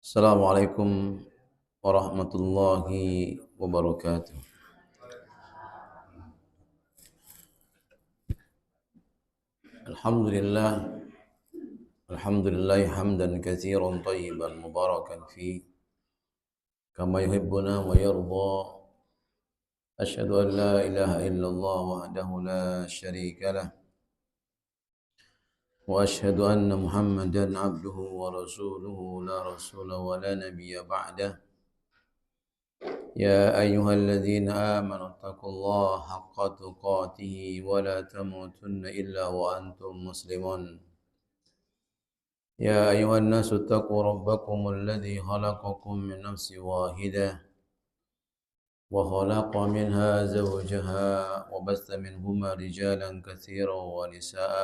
Assalamualaikum warahmatullahi wabarakatuh. Alhamdulillah, alhamdulillah hamdan katsiran tayyiban mubarakan fi kama yuhibbuna wa yarda. Asyhadu an la ilaha illallah wahdahu la syarika lah wa asyhadu anna Muhammadan abduhu wa rasuluhu la rasula wa la nabiyya ba'dah. يا أيها الذين آمنوا اتقوا الله حق تقاته ولا تموتن إلا وأنتم مسلمون. يا أيها الناس اتقوا ربكم الذي خلقكم من نفس واحدة وخلق منها زوجها وبث منهما رجالا كثيرا ونساء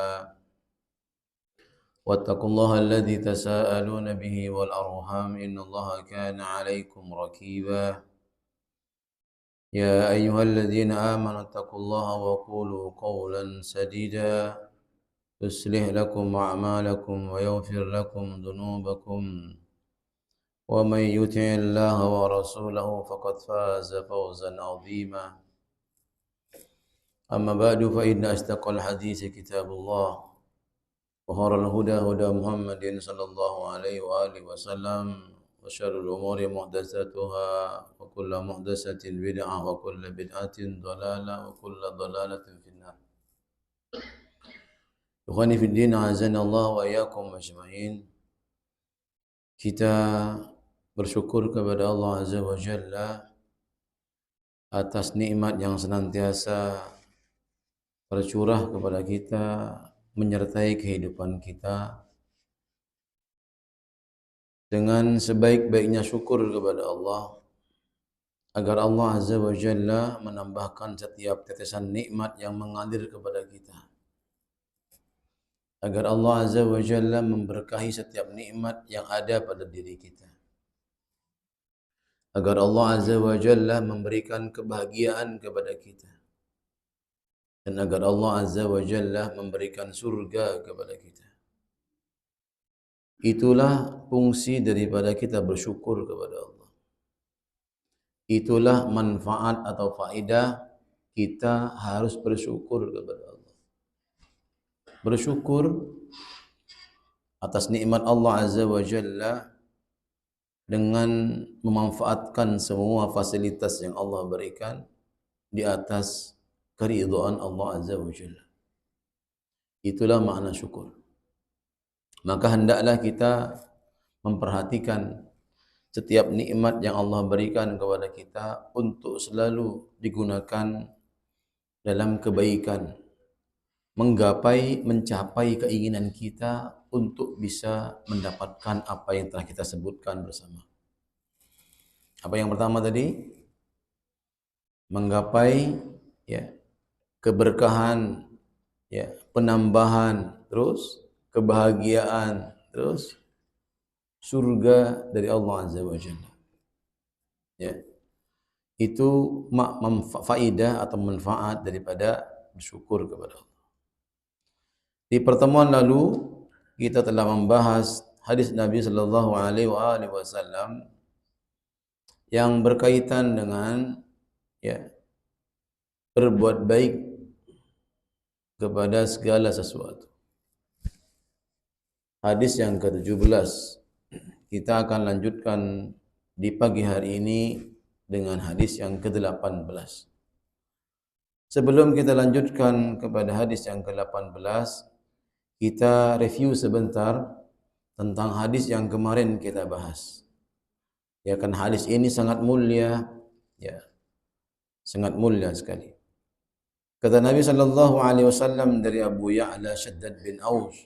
واتقوا الله الذي تساءلون به والأرحام إن الله كان عليكم رقيبا. يا أيها الذين آمنوا اتقوا الله وقولوا قولا سديدا يصلح لكم أعمالكم ويغفر لكم ذنوبكم ومن يطع الله ورسوله فقد فاز فوزا عظيما. أما بعد فإن أصدق الحديث كتاب الله وخير الهدى هدى محمد صلى الله عليه وآله وسلم وشر الأمور محدثاتها وكل محدثة بدعة وكل بدعة ضلالة وكل ضلالة في النار. Ikhwani fi din, azana Allah wa iyyakum ajma'in. Kita bersyukur kepada Allah Azza wa Jalla atas nikmat yang senantiasa tercurah kepada kita, menyertai kehidupan kita. Dengan sebaik-baiknya syukur kepada Allah, agar Allah Azza wa Jalla menambahkan setiap tetesan nikmat yang mengalir kepada kita. Agar Allah Azza wa Jalla memberkahi setiap nikmat yang ada pada diri kita. Agar Allah Azza wa Jalla memberikan kebahagiaan kepada kita. Dan agar Allah Azza wa Jalla memberikan surga kepada kita. Itulah fungsi daripada kita bersyukur kepada Allah. Itulah manfaat atau faedah kita harus bersyukur kepada Allah. Bersyukur atas nikmat Allah Azza wa Jalla dengan memanfaatkan semua fasilitas yang Allah berikan di atas keridhaan Allah Azza wa Jalla. Itulah makna syukur. Maka hendaklah kita memperhatikan setiap nikmat yang Allah berikan kepada kita untuk selalu digunakan dalam kebaikan, mencapai keinginan kita untuk bisa mendapatkan apa yang telah kita sebutkan bersama. Apa yang pertama tadi? Menggapai keberkahan, penambahan, terus kebahagiaan, terus surga dari Allah Azza wa Jalla. Itu faedah atau manfaat daripada bersyukur kepada Allah. Di pertemuan lalu kita telah membahas hadis Nabi sallallahu alaihi wasallam yang berkaitan dengan berbuat baik kepada segala sesuatu. Hadis yang ke-17. Kita akan lanjutkan di pagi hari ini dengan hadis yang ke-18. Sebelum kita lanjutkan kepada hadis yang ke-18, kita review sebentar tentang hadis yang kemarin kita bahas. Kan hadis ini sangat mulia, sangat mulia sekali. Kata Nabi sallallahu alaihi wasallam dari Abu Ya'la Shaddad bin Aus,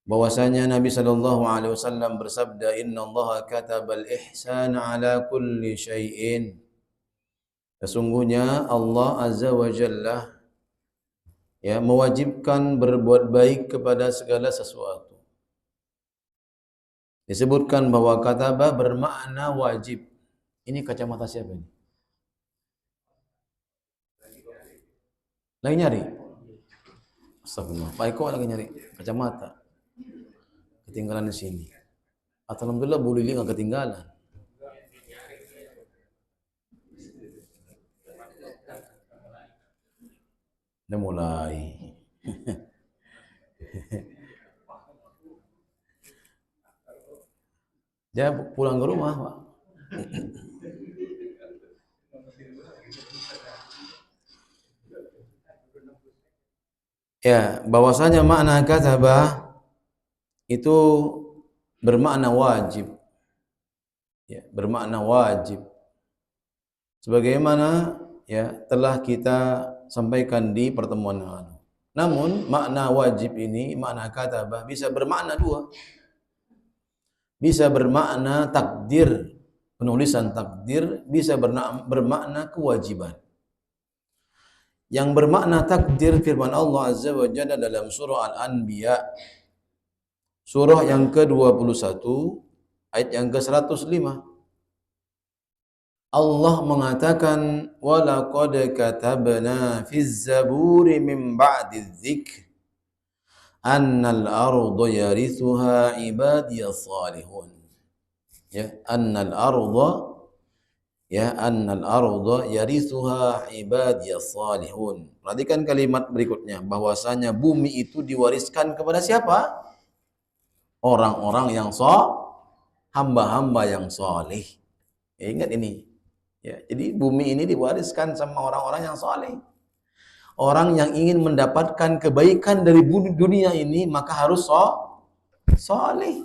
bahwasanya Nabi sallallahu alaihi wasallam bersabda, "Innallaha katabal ihsana ala kulli syai'in." Sesungguhnya Allah Azza wa Jalla mewajibkan berbuat baik kepada segala sesuatu. Disebutkan bahwa kataba bermakna wajib. Ini kacamata siapa ini? Lagi nyari? Astagfirullah. Pak Eko lagi nyari kacamata. Ketinggalan di sini. Alhamdulillah Bu Lili nggak ketinggalan. Udah mulai. Dia pulang ke rumah, Pak. Ya, bahwasanya makna katabah itu bermakna wajib. Ya, bermakna wajib. Sebagaimana ya telah kita sampaikan di pertemuan yang lalu. Namun makna wajib ini, makna katabah bisa bermakna dua. Bisa bermakna takdir, penulisan takdir, bisa bermakna kewajiban. Yang bermakna takdir firman Allah Azza wa Jalla dalam surah Al-Anbiya, surah yang ke-21, ayat yang ke-105. Allah mengatakan, وَلَقَدْ كَتَبْنَا فِي الزَّبُورِ مِنْ بَعْدِ الذِّكْرِ أَنَّ الْأَرْضَ يَرِثُهَا عِبَادِيَ الصَّالِحُونَ. Ya, annal arda yarithuha ibadiyas salihun. Perhatikan kalimat berikutnya, bahwasanya bumi itu diwariskan kepada siapa? Orang-orang yang hamba-hamba yang saleh. Ya, ingat ini. Ya, jadi bumi ini diwariskan sama orang-orang yang saleh. Orang yang ingin mendapatkan kebaikan dari dunia ini maka harus saleh.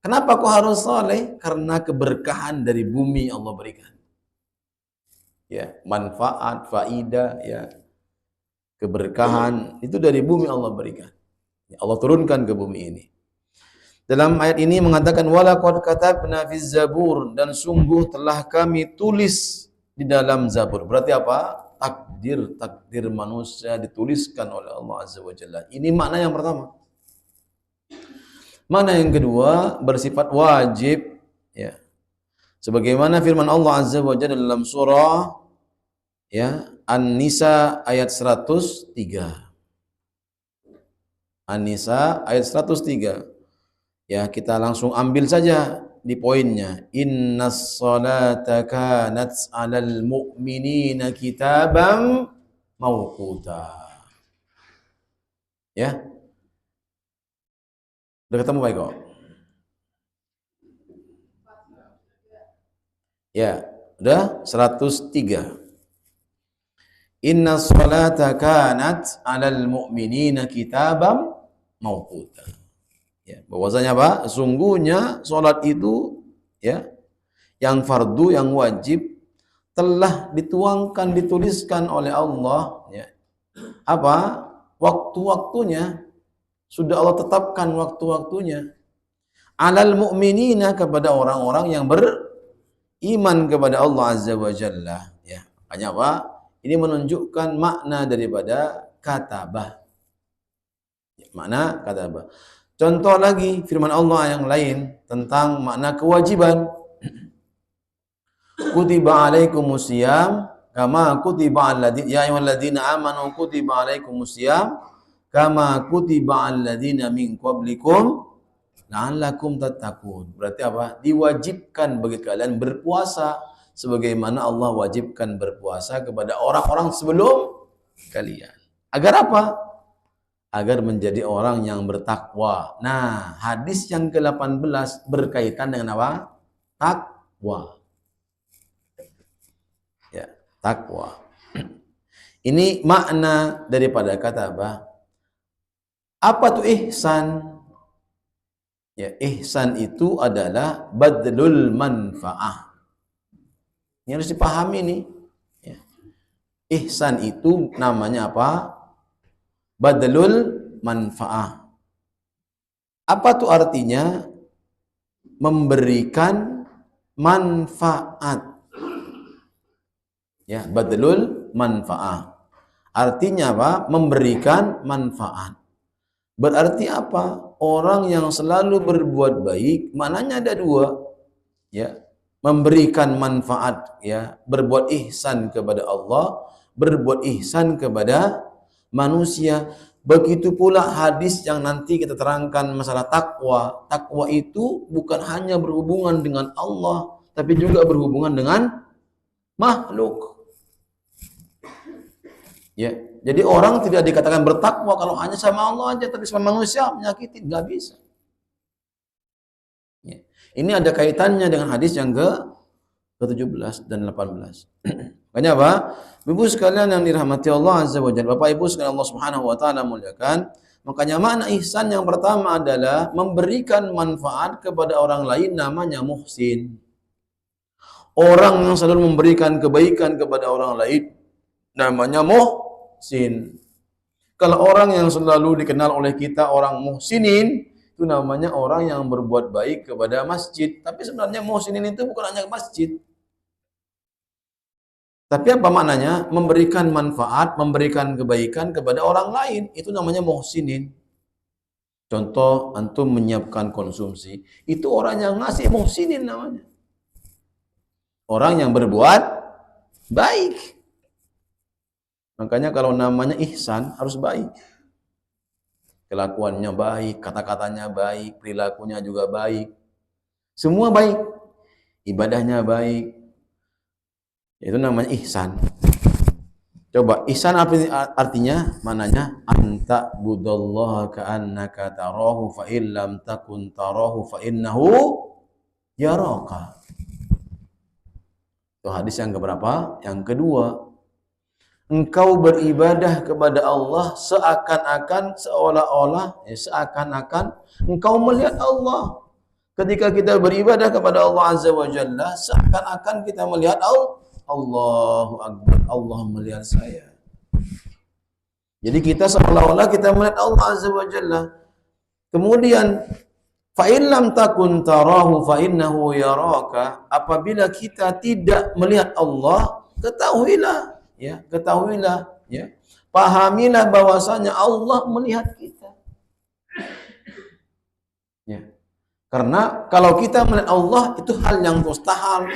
Kenapa kok harus saleh? Karena keberkahan dari bumi Allah berikan. Ya, manfaat, faidah, ya, keberkahan itu dari bumi Allah berikan. Ya, Allah turunkan ke bumi ini. Dalam ayat ini mengatakan walaqad katabna fiz zabur, dan sungguh telah kami tulis di dalam Zabur. Berarti apa? Takdir manusia dituliskan oleh Allah Azza wa Jalla. Ini makna yang pertama. Makna yang kedua bersifat wajib, ya. Sebagaimana firman Allah Azza wa Jalla dalam surah ya An-Nisa ayat 103. An-Nisa ayat 103. Ya, kita langsung ambil saja di poinnya. Innas salata kanat 'alal mu'minina kitaban mawquta. Ya. Udah ketemu baik kok? Ya, udah 103. Inna salata kanat 'alal mu'minina kitabam mawquta. Ya, bahwasanya apa? Sungguhnya salat itu ya yang fardu, yang wajib telah dituangkan, dituliskan oleh Allah ya. Apa? Waktu-waktunya sudah Allah tetapkan waktu-waktunya. 'Alal mu'minina, kepada orang-orang yang beriman kepada Allah Azza wa Jalla ya. Makanya apa? Ini menunjukkan makna daripada katabah. Makna katabah. Contoh lagi firman Allah yang lain tentang makna kewajiban. Kutiba alaikumusiyam kama kutiba alladzi ya ayyuhalladzina amanu kutiba alaikumusiyam kama kutiba alladzina min qablikum la'allakum tattaqun. Berarti apa? Diwajibkan bagi kalian berpuasa sebagaimana Allah wajibkan berpuasa kepada orang-orang sebelum kalian. Agar apa? Agar menjadi orang yang bertakwa. Nah, hadis yang ke-18 berkaitan dengan apa? Takwa. Ya, takwa. Ini makna daripada kata apa? Apa tuh ihsan? Ya, ihsan itu adalah badlul manfaah. Ini harus dipahami nih. Ya. Ihsan itu namanya apa? Badlul manfaah. Apa tuh artinya? Memberikan manfaat. Ya, badlul manfaah. Artinya apa? Memberikan manfaat. Berarti apa? Orang yang selalu berbuat baik, maknanya ada dua. Ya, memberikan manfaat, ya, berbuat ihsan kepada Allah, berbuat ihsan kepada manusia. Begitu pula hadis yang nanti kita terangkan masalah takwa. Takwa itu bukan hanya berhubungan dengan Allah, tapi juga berhubungan dengan makhluk. Ya, jadi orang tidak dikatakan bertakwa kalau hanya sama Allah aja, tapi sama manusia menyakiti, nggak bisa. Ya. Ini ada kaitannya dengan hadis yang ke-17 dan 18. Makanya apa? Ibu sekalian yang dirahmati Allah Azza wa Jalla, Bapak Ibu sekalian Allah Subhanahu wa taala muliakan, makanya makna ihsan yang pertama adalah memberikan manfaat kepada orang lain, namanya muhsin. Orang yang selalu memberikan kebaikan kepada orang lain namanya muhsin. Kalau orang yang selalu dikenal oleh kita orang muhsinin, itu namanya orang yang berbuat baik kepada masjid. Tapi sebenarnya muhsinin itu bukan hanya masjid. Tapi apa maknanya? Memberikan manfaat, memberikan kebaikan kepada orang lain. Itu namanya muhsinin. Contoh, antum menyiapkan konsumsi. Itu orang yang ngasih, muhsinin namanya. Orang yang berbuat baik. Makanya kalau namanya ihsan harus baik. Kelakuannya baik, kata-katanya baik, perilakunya juga baik. Semua baik. Ibadahnya baik. Itu namanya ihsan. Coba, ihsan artinya mananya? Anta budallaha ka'annaka tarahu fa illam takun tarahu fa innahu yaraka. Itu hadis yang keberapa? Yang kedua. Engkau beribadah kepada Allah seakan-akan, seolah-olah, seakan-akan engkau melihat Allah. Ketika kita beribadah kepada Allah Azza wa Jalla, seakan-akan kita melihat Allah. Allahu Akbar, Allah melihat saya. Jadi kita seolah-olah kita melihat Allah Azza wa Jalla. Kemudian, fa in lam takun tarahu fa innahu yaraka. Apabila kita tidak melihat Allah, ketahuilah, pahamilah bahwasanya Allah melihat kita. Ya. Karena kalau kita melihat Allah itu hal yang mustahil.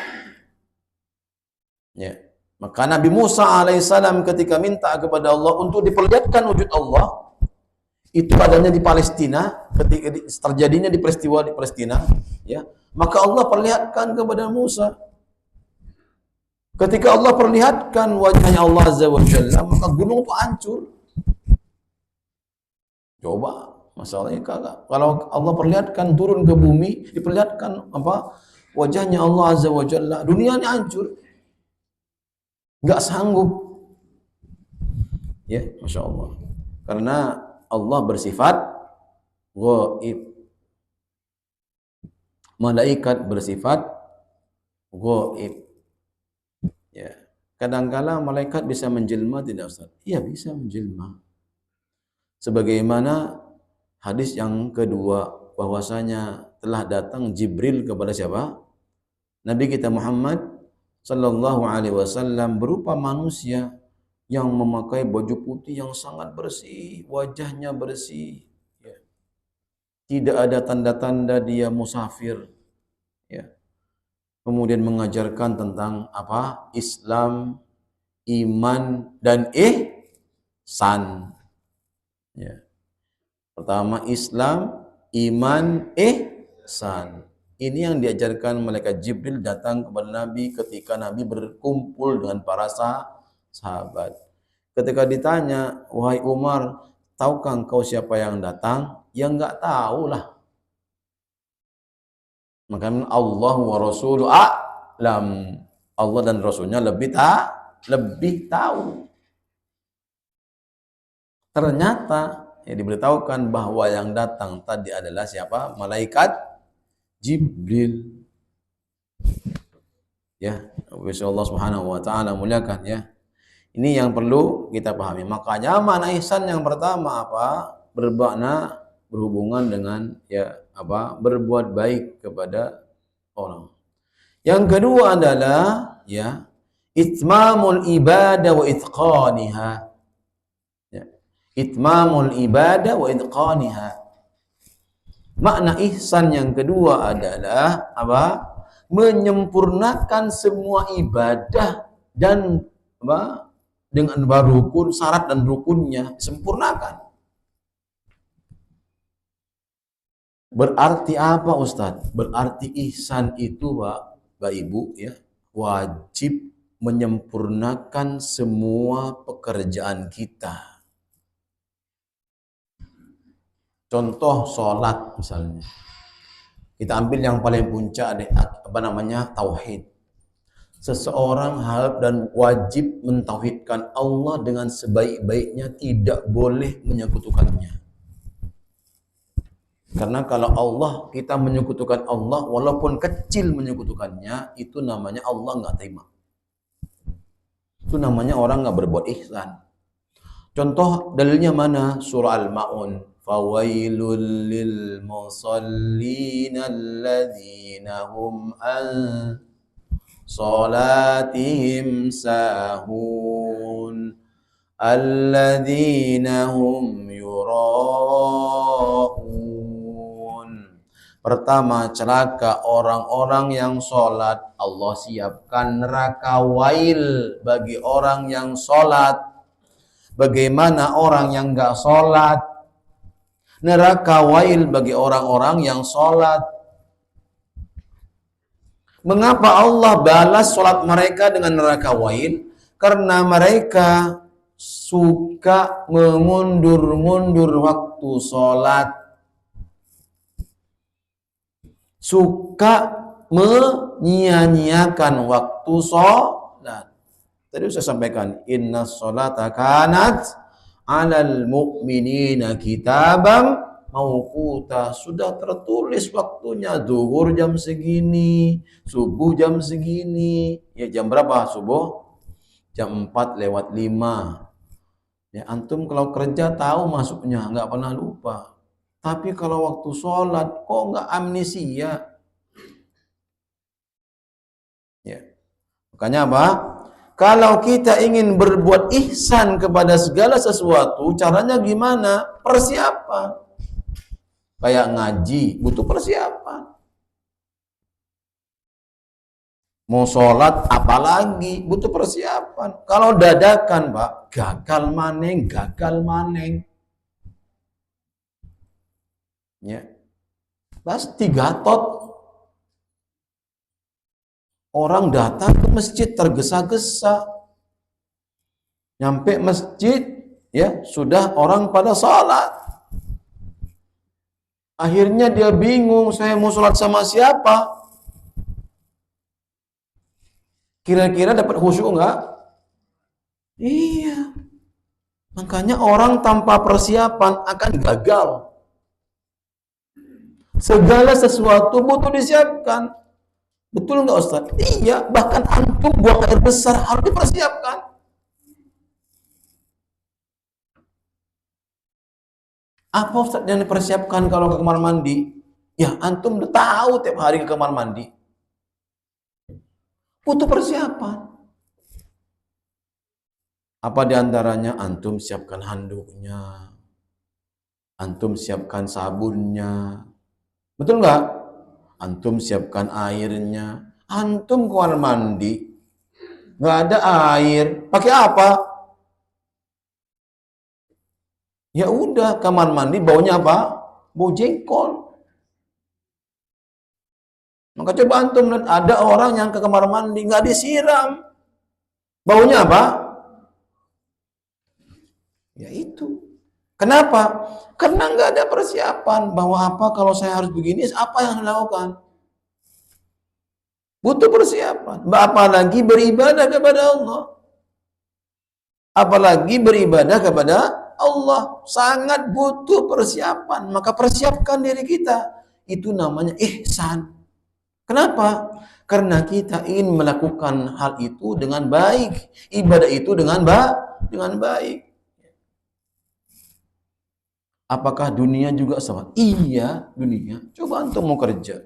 Ya. Maka Nabi Musa alaihissalam ketika minta kepada Allah untuk diperlihatkan wujud Allah, itu adanya di Palestina, ketika terjadinya di peristiwa di Palestina, ya. Maka Allah perlihatkan kepada Musa. Ketika Allah perlihatkan wajahnya Allah Azza wa Jalla, maka gunung itu hancur. Coba, masalahnya kagak. Kalau Allah perlihatkan turun ke bumi, diperlihatkan wajahnya Allah Azza wa Jalla, dunia ini hancur. Enggak sanggup. Ya, Masya Allah. Karena Allah bersifat ghaib. Malaikat bersifat ghaib. Ya. Kadangkala malaikat bisa menjelma tidak Ustaz? Iya, bisa menjelma. Sebagaimana hadis yang kedua, bahwasanya telah datang Jibril kepada siapa? Nabi kita Muhammad sallallahu alaihi wasallam berupa manusia yang memakai baju putih yang sangat bersih, wajahnya bersih, ya. Tidak ada tanda-tanda dia musafir, ya. Kemudian mengajarkan tentang Islam, iman dan ihsan. Ya. Pertama Islam, iman, ihsan. Ini yang diajarkan malaikat Jibril datang kepada Nabi ketika Nabi berkumpul dengan para sahabat. Ketika ditanya, wahai Umar, tahukah engkau siapa yang datang? Ya enggak tahulah. Maka Allah wa Rasulu a'lam. Allah dan Rasulnya lebih tahu. Ternyata diberitahukan bahwa yang datang tadi adalah siapa? Malaikat Jibril. Ya, Allah Subhanahu wa taala muliakan, ya. Ini yang perlu kita pahami. Makanya makna ihsan yang pertama bermakna berhubungan dengan berbuat baik kepada orang. Yang kedua adalah itmamul ibadah wa itqaniha. Ya. Itmamul ibadah wa itqaniha. Makna ihsan yang kedua adalah menyempurnakan semua ibadah dan dengan rukun, syarat dan rukunnya sempurnakan. Berarti apa Ustadz? Berarti ihsan itu Bapak Ibu ya, wajib menyempurnakan semua pekerjaan kita. Contoh sholat misalnya. Kita ambil yang paling puncak deh, apa namanya? Tauhid. Seseorang harus dan wajib mentauhidkan Allah dengan sebaik-baiknya, tidak boleh menyekutukannya. Karena kalau Allah, kita menyekutukan Allah, walaupun kecil menyekutukannya, itu namanya Allah nggak terima. Itu namanya orang nggak berbuat ihsan. Contoh dalilnya mana? Surah Al-Ma'un. Fawailul lil musallin alladzina hum an salatihim sahun alladzina hum yura'un. Pertama, celaka orang-orang yang sholat. Allah siapkan neraka wail bagi orang yang sholat. Bagaimana orang yang nggak sholat? Neraka wail bagi orang-orang yang sholat. Mengapa Allah balas sholat mereka dengan neraka wail? Karena mereka suka mengundur-mundur waktu sholat. Suka menyia-nyiakan waktu sholat. Tadi saya sampaikan, inna sholata kanat alal mu'minina kitabam mauquta. Sudah tertulis waktunya, zuhur jam segini, subuh jam segini. Ya jam berapa subuh? Jam 4:05. Ya antum kalau kerja tahu masuknya, nggak pernah lupa. Tapi kalau waktu sholat, kok nggak amnesia? Ya. Makanya apa? Kalau kita ingin berbuat ihsan kepada segala sesuatu, caranya gimana? Persiapan. Kayak ngaji, butuh persiapan. Mau sholat, apalagi butuh persiapan. Kalau dadakan, Pak, gagal maneng. Ya. Pasti gatot. Orang datang ke masjid tergesa-gesa. Nyampe masjid, ya sudah orang pada salat. Akhirnya dia bingung, saya mau salat sama siapa? Kira-kira dapat khusyuk enggak? Iya. Makanya orang tanpa persiapan akan gagal. Segala sesuatu butuh disiapkan. Betul enggak Ustaz? Iya, bahkan antum buang air besar harus dipersiapkan. Apa Ustaz yang dipersiapkan kalau ke kamar mandi? Ya, antum udah tahu tiap hari ke kamar mandi. Butuh persiapan. Apa diantaranya? Antum siapkan handuknya. Antum siapkan sabunnya. Betul nggak? Antum siapkan airnya. Antum ke kamar mandi. Nggak ada air. Pakai apa? Ya udah, kamar mandi baunya apa? Bau jengkol. Maka coba antum lihat, ada orang yang ke kamar mandi nggak disiram. Baunya apa? Ya itu. Kenapa? Karena nggak ada persiapan. Bahwa apa kalau saya harus begini, apa yang dilakukan? Butuh persiapan. Apalagi beribadah kepada Allah. Apalagi beribadah kepada Allah. Sangat butuh persiapan. Maka persiapkan diri kita. Itu namanya ihsan. Kenapa? Karena kita ingin melakukan hal itu dengan baik. Ibadah itu dengan baik. Apakah dunia juga sama? Iya, dunia. Coba antum mau kerja.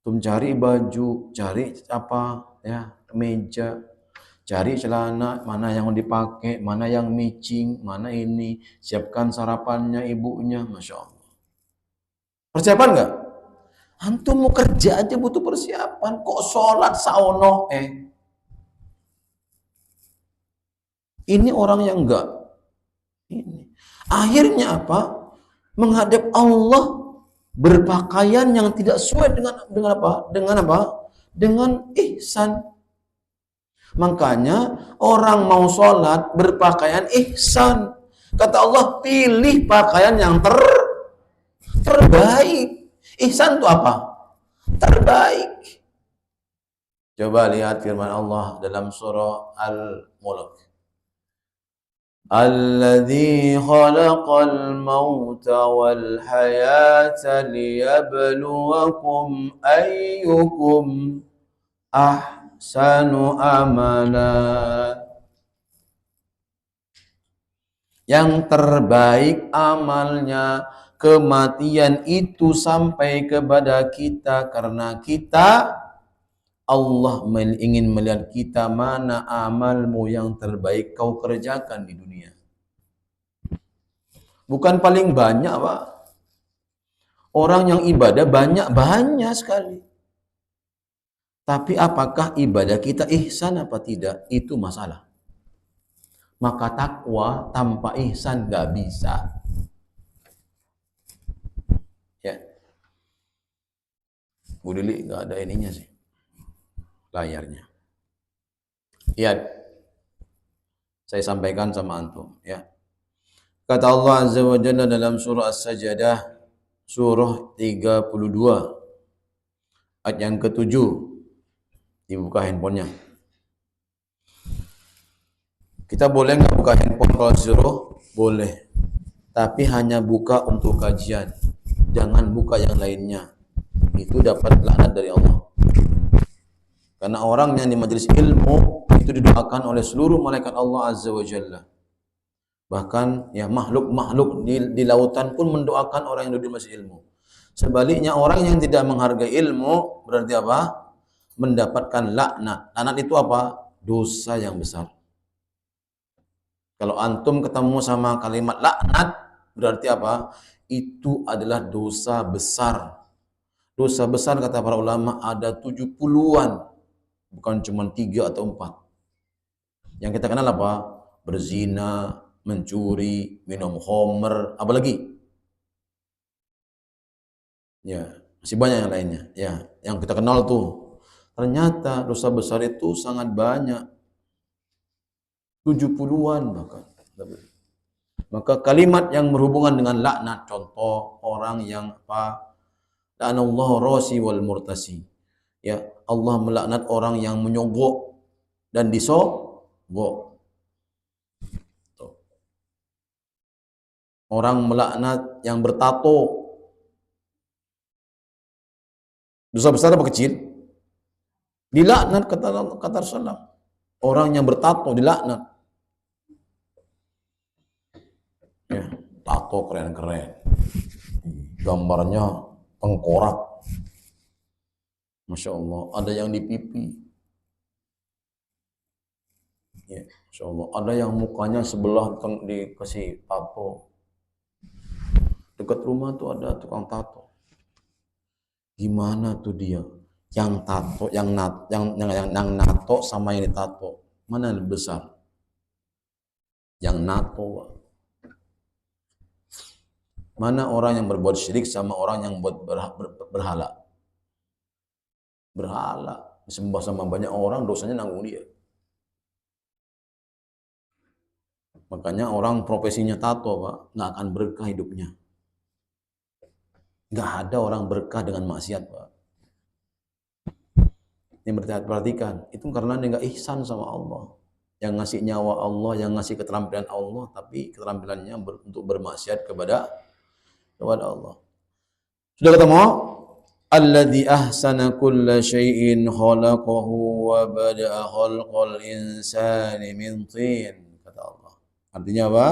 Antum cari baju, cari apa? Ya, meja, cari celana, mana yang dipakai, mana yang matching, mana ini. Siapkan sarapannya ibunya, Masya Allah. Persiapan nggak? Antum mau kerja aja butuh persiapan. Kok sholat saono? Ini orang yang enggak. Ini. Akhirnya apa? menghadap Allah berpakaian yang tidak sesuai dengan apa? Dengan apa? Dengan ihsan. Makanya orang mau sholat berpakaian ihsan. Kata Allah, pilih pakaian yang terbaik. Ihsan itu apa? Terbaik. Coba lihat firman Allah dalam surah Al-Mulk. Alladzi khalaqal mauta wal hayata liyabluwakum ayyukum ahsanu amala. Yang terbaik amalnya, kematian itu sampai kepada kita karena kita, Allah ingin melihat kita mana amalmu yang terbaik kau kerjakan di dunia. Bukan paling banyak, Pak. Orang yang ibadah banyak sekali. Tapi apakah ibadah kita ihsan apa tidak? Itu masalah. Maka takwa tanpa ihsan gak bisa. Ya. Bu Lili gak ada ininya sih. Layarnya. Lihat. Saya sampaikan sama antum, ya. Kata Allah Azza wa Jalla dalam surah As-Sajdah, surah 32, ayat yang ke-7. Dibuka handphonenya. Kita boleh nggak buka handphone kalau disuruh? Boleh. Tapi hanya buka untuk kajian. Jangan buka yang lainnya. Itu dapat laknat dari Allah. Karena orang yang di majelis ilmu itu didoakan oleh seluruh malaikat Allah Azza wa Jalla. Bahkan ya makhluk-makhluk di lautan pun mendoakan orang yang duduk di majelis ilmu. Sebaliknya orang yang tidak menghargai ilmu berarti apa? Mendapatkan laknat. Laknat itu apa? Dosa yang besar. Kalau antum ketemu sama kalimat laknat berarti apa? Itu adalah dosa besar. Dosa besar kata para ulama ada 70-an. Bukan cuma 3 atau 4. Yang kita kenal apa? Berzina, mencuri, minum khamr, apa lagi? Ya, masih banyak yang lainnya. Ya, yang kita kenal tuh. Ternyata dosa besar itu sangat banyak. 70-an bahkan. Maka kalimat yang berhubungan dengan laknat, contoh orang yang apa? La'anallahu rasi wal murtasi. Ya, Allah melaknat orang yang menyogok dan disogok. Orang melaknat yang bertato. Dosa besar apa kecil? Dilaknat kata Rasulullah. Orang yang bertato dilaknat. Ya, tato keren-keren. Gambarnya tengkorak. Masya Allah, ada yang di pipi. Ya, Masya Allah, ada yang mukanya sebelah dikasih tato. Dekat rumah tuh ada tukang tato. Gimana tuh dia? Yang tato, yang nato sama yang ditato, mana yang lebih besar? Yang nato. Mana orang yang berbuat syirik sama orang yang buat berhala? Berhala disembah sama banyak orang, dosanya nanggung dia. Makanya orang profesinya tato, Pak, nggak akan berkah hidupnya. Nggak ada orang berkah dengan maksiat, Pak. Yang perhatikan, itu karena dia nggak ihsan sama Allah. Yang ngasih nyawa Allah, yang ngasih keterampilan Allah, tapi keterampilannya untuk bermaksiat kepada Allah. Sudah ketemu? Alladzi ahsana kulla syai'in khalaqahu wa bada'a khalqal insani min tin, kata Allah. Artinya apa?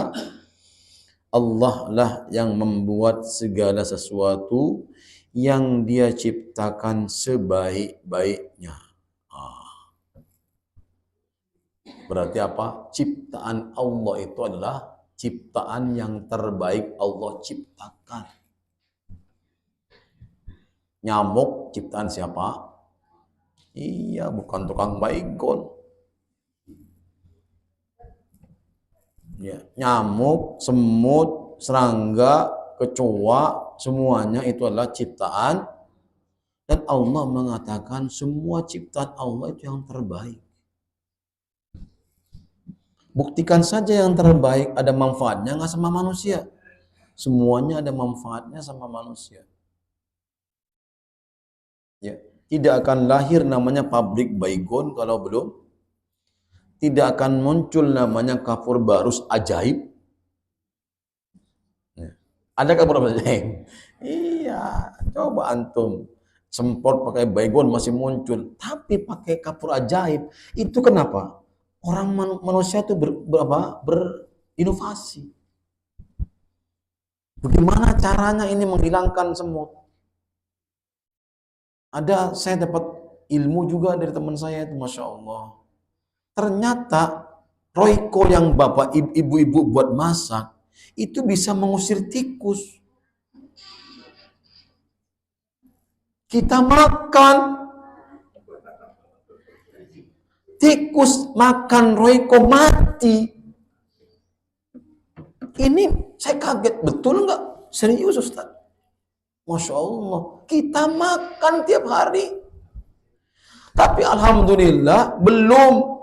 Allah lah yang membuat segala sesuatu yang Dia ciptakan sebaik-baiknya. Berarti apa? Ciptaan Allah itu adalah ciptaan yang terbaik Allah ciptakan. Nyamuk ciptaan siapa? Iya, bukan tukang baygon. Ya, nyamuk, semut, serangga kecoa, semuanya itu adalah ciptaan, dan Allah mengatakan semua ciptaan Allah itu yang terbaik. Buktikan saja yang terbaik ada manfaatnya nggak sama manusia? Semuanya ada manfaatnya sama manusia. Ya, tidak akan lahir namanya pabrik baygon kalau belum. Tidak akan muncul namanya kapur barus ajaib. Ya. Ada kapur barus ajaib? Iya, coba antum semprot pakai baygon masih muncul, tapi pakai kapur ajaib itu kenapa? Orang manusia itu berinovasi. Bagaimana caranya ini menghilangkan semut? Saya dapat ilmu juga dari teman saya itu, Masya Allah. Ternyata Royco yang bapak ibu-ibu buat masak itu bisa mengusir tikus. Kita makan tikus, makan Royco mati. Ini saya kaget, betul nggak? Serius Ustaz? Masya Allah, kita makan tiap hari. Tapi alhamdulillah belum.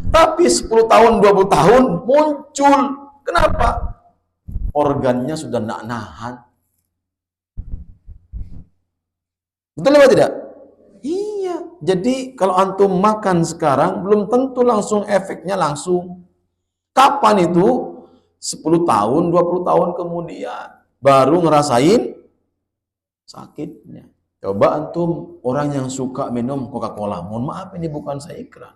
Tapi 10 tahun, 20 tahun muncul. Kenapa? Organnya sudah nak nahan. Betul apa tidak? Iya. Jadi kalau antum makan sekarang belum tentu langsung efeknya langsung. Kapan itu? 10 tahun, 20 tahun kemudian baru ngerasain sakitnya. Coba antum orang yang suka minum Coca-Cola, mohon maaf ini bukan saya iklan.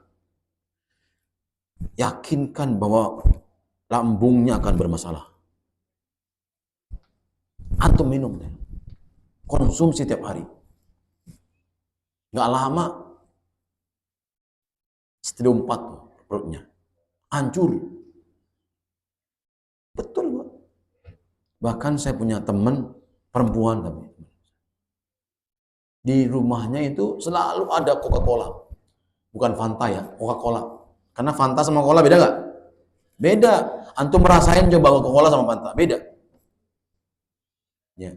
Yakinkan bahwa lambungnya akan bermasalah. Antum minum deh. Konsumsi tiap hari. Nggak lama stadium 4 tuh perutnya. Hancur. Betul, Pak. Bahkan saya punya teman perempuan tapi di rumahnya itu selalu ada Coca-Cola. Bukan Fanta ya, Coca-Cola. Karena Fanta sama Cola beda nggak? Beda. Antum merasain coba Coca-Cola sama Fanta, beda. Ya.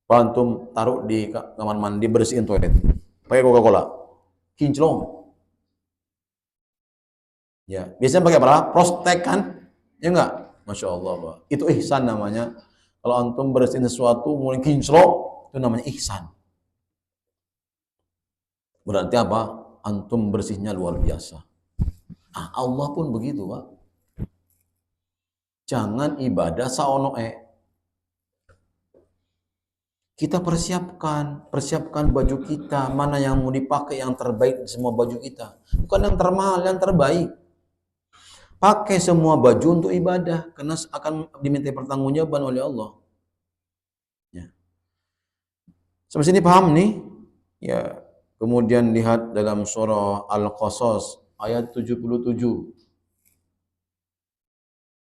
Antum taruh di kamar mandi bersihin toilet, pakai Coca-Cola, kinclong. Ya, biasanya pakai apa? Prostek kan? Ya enggak? Masya Allah, Pak. Itu ihsan namanya. Kalau antum bersihin sesuatu mulai kinclong, itu namanya ihsan. Berarti apa? Antum bersihnya luar biasa. Allah pun begitu, Pak. Jangan ibadah saonoe. Kita persiapkan baju kita, mana yang mau dipakai yang terbaik di semua baju kita. Bukan yang termahal, yang terbaik. Pakai semua baju untuk ibadah, karena akan diminta pertanggungjawaban oleh Allah. Ya. Sampai sini paham nih? Ya. Kemudian lihat dalam surah Al-Qasas ayat 77.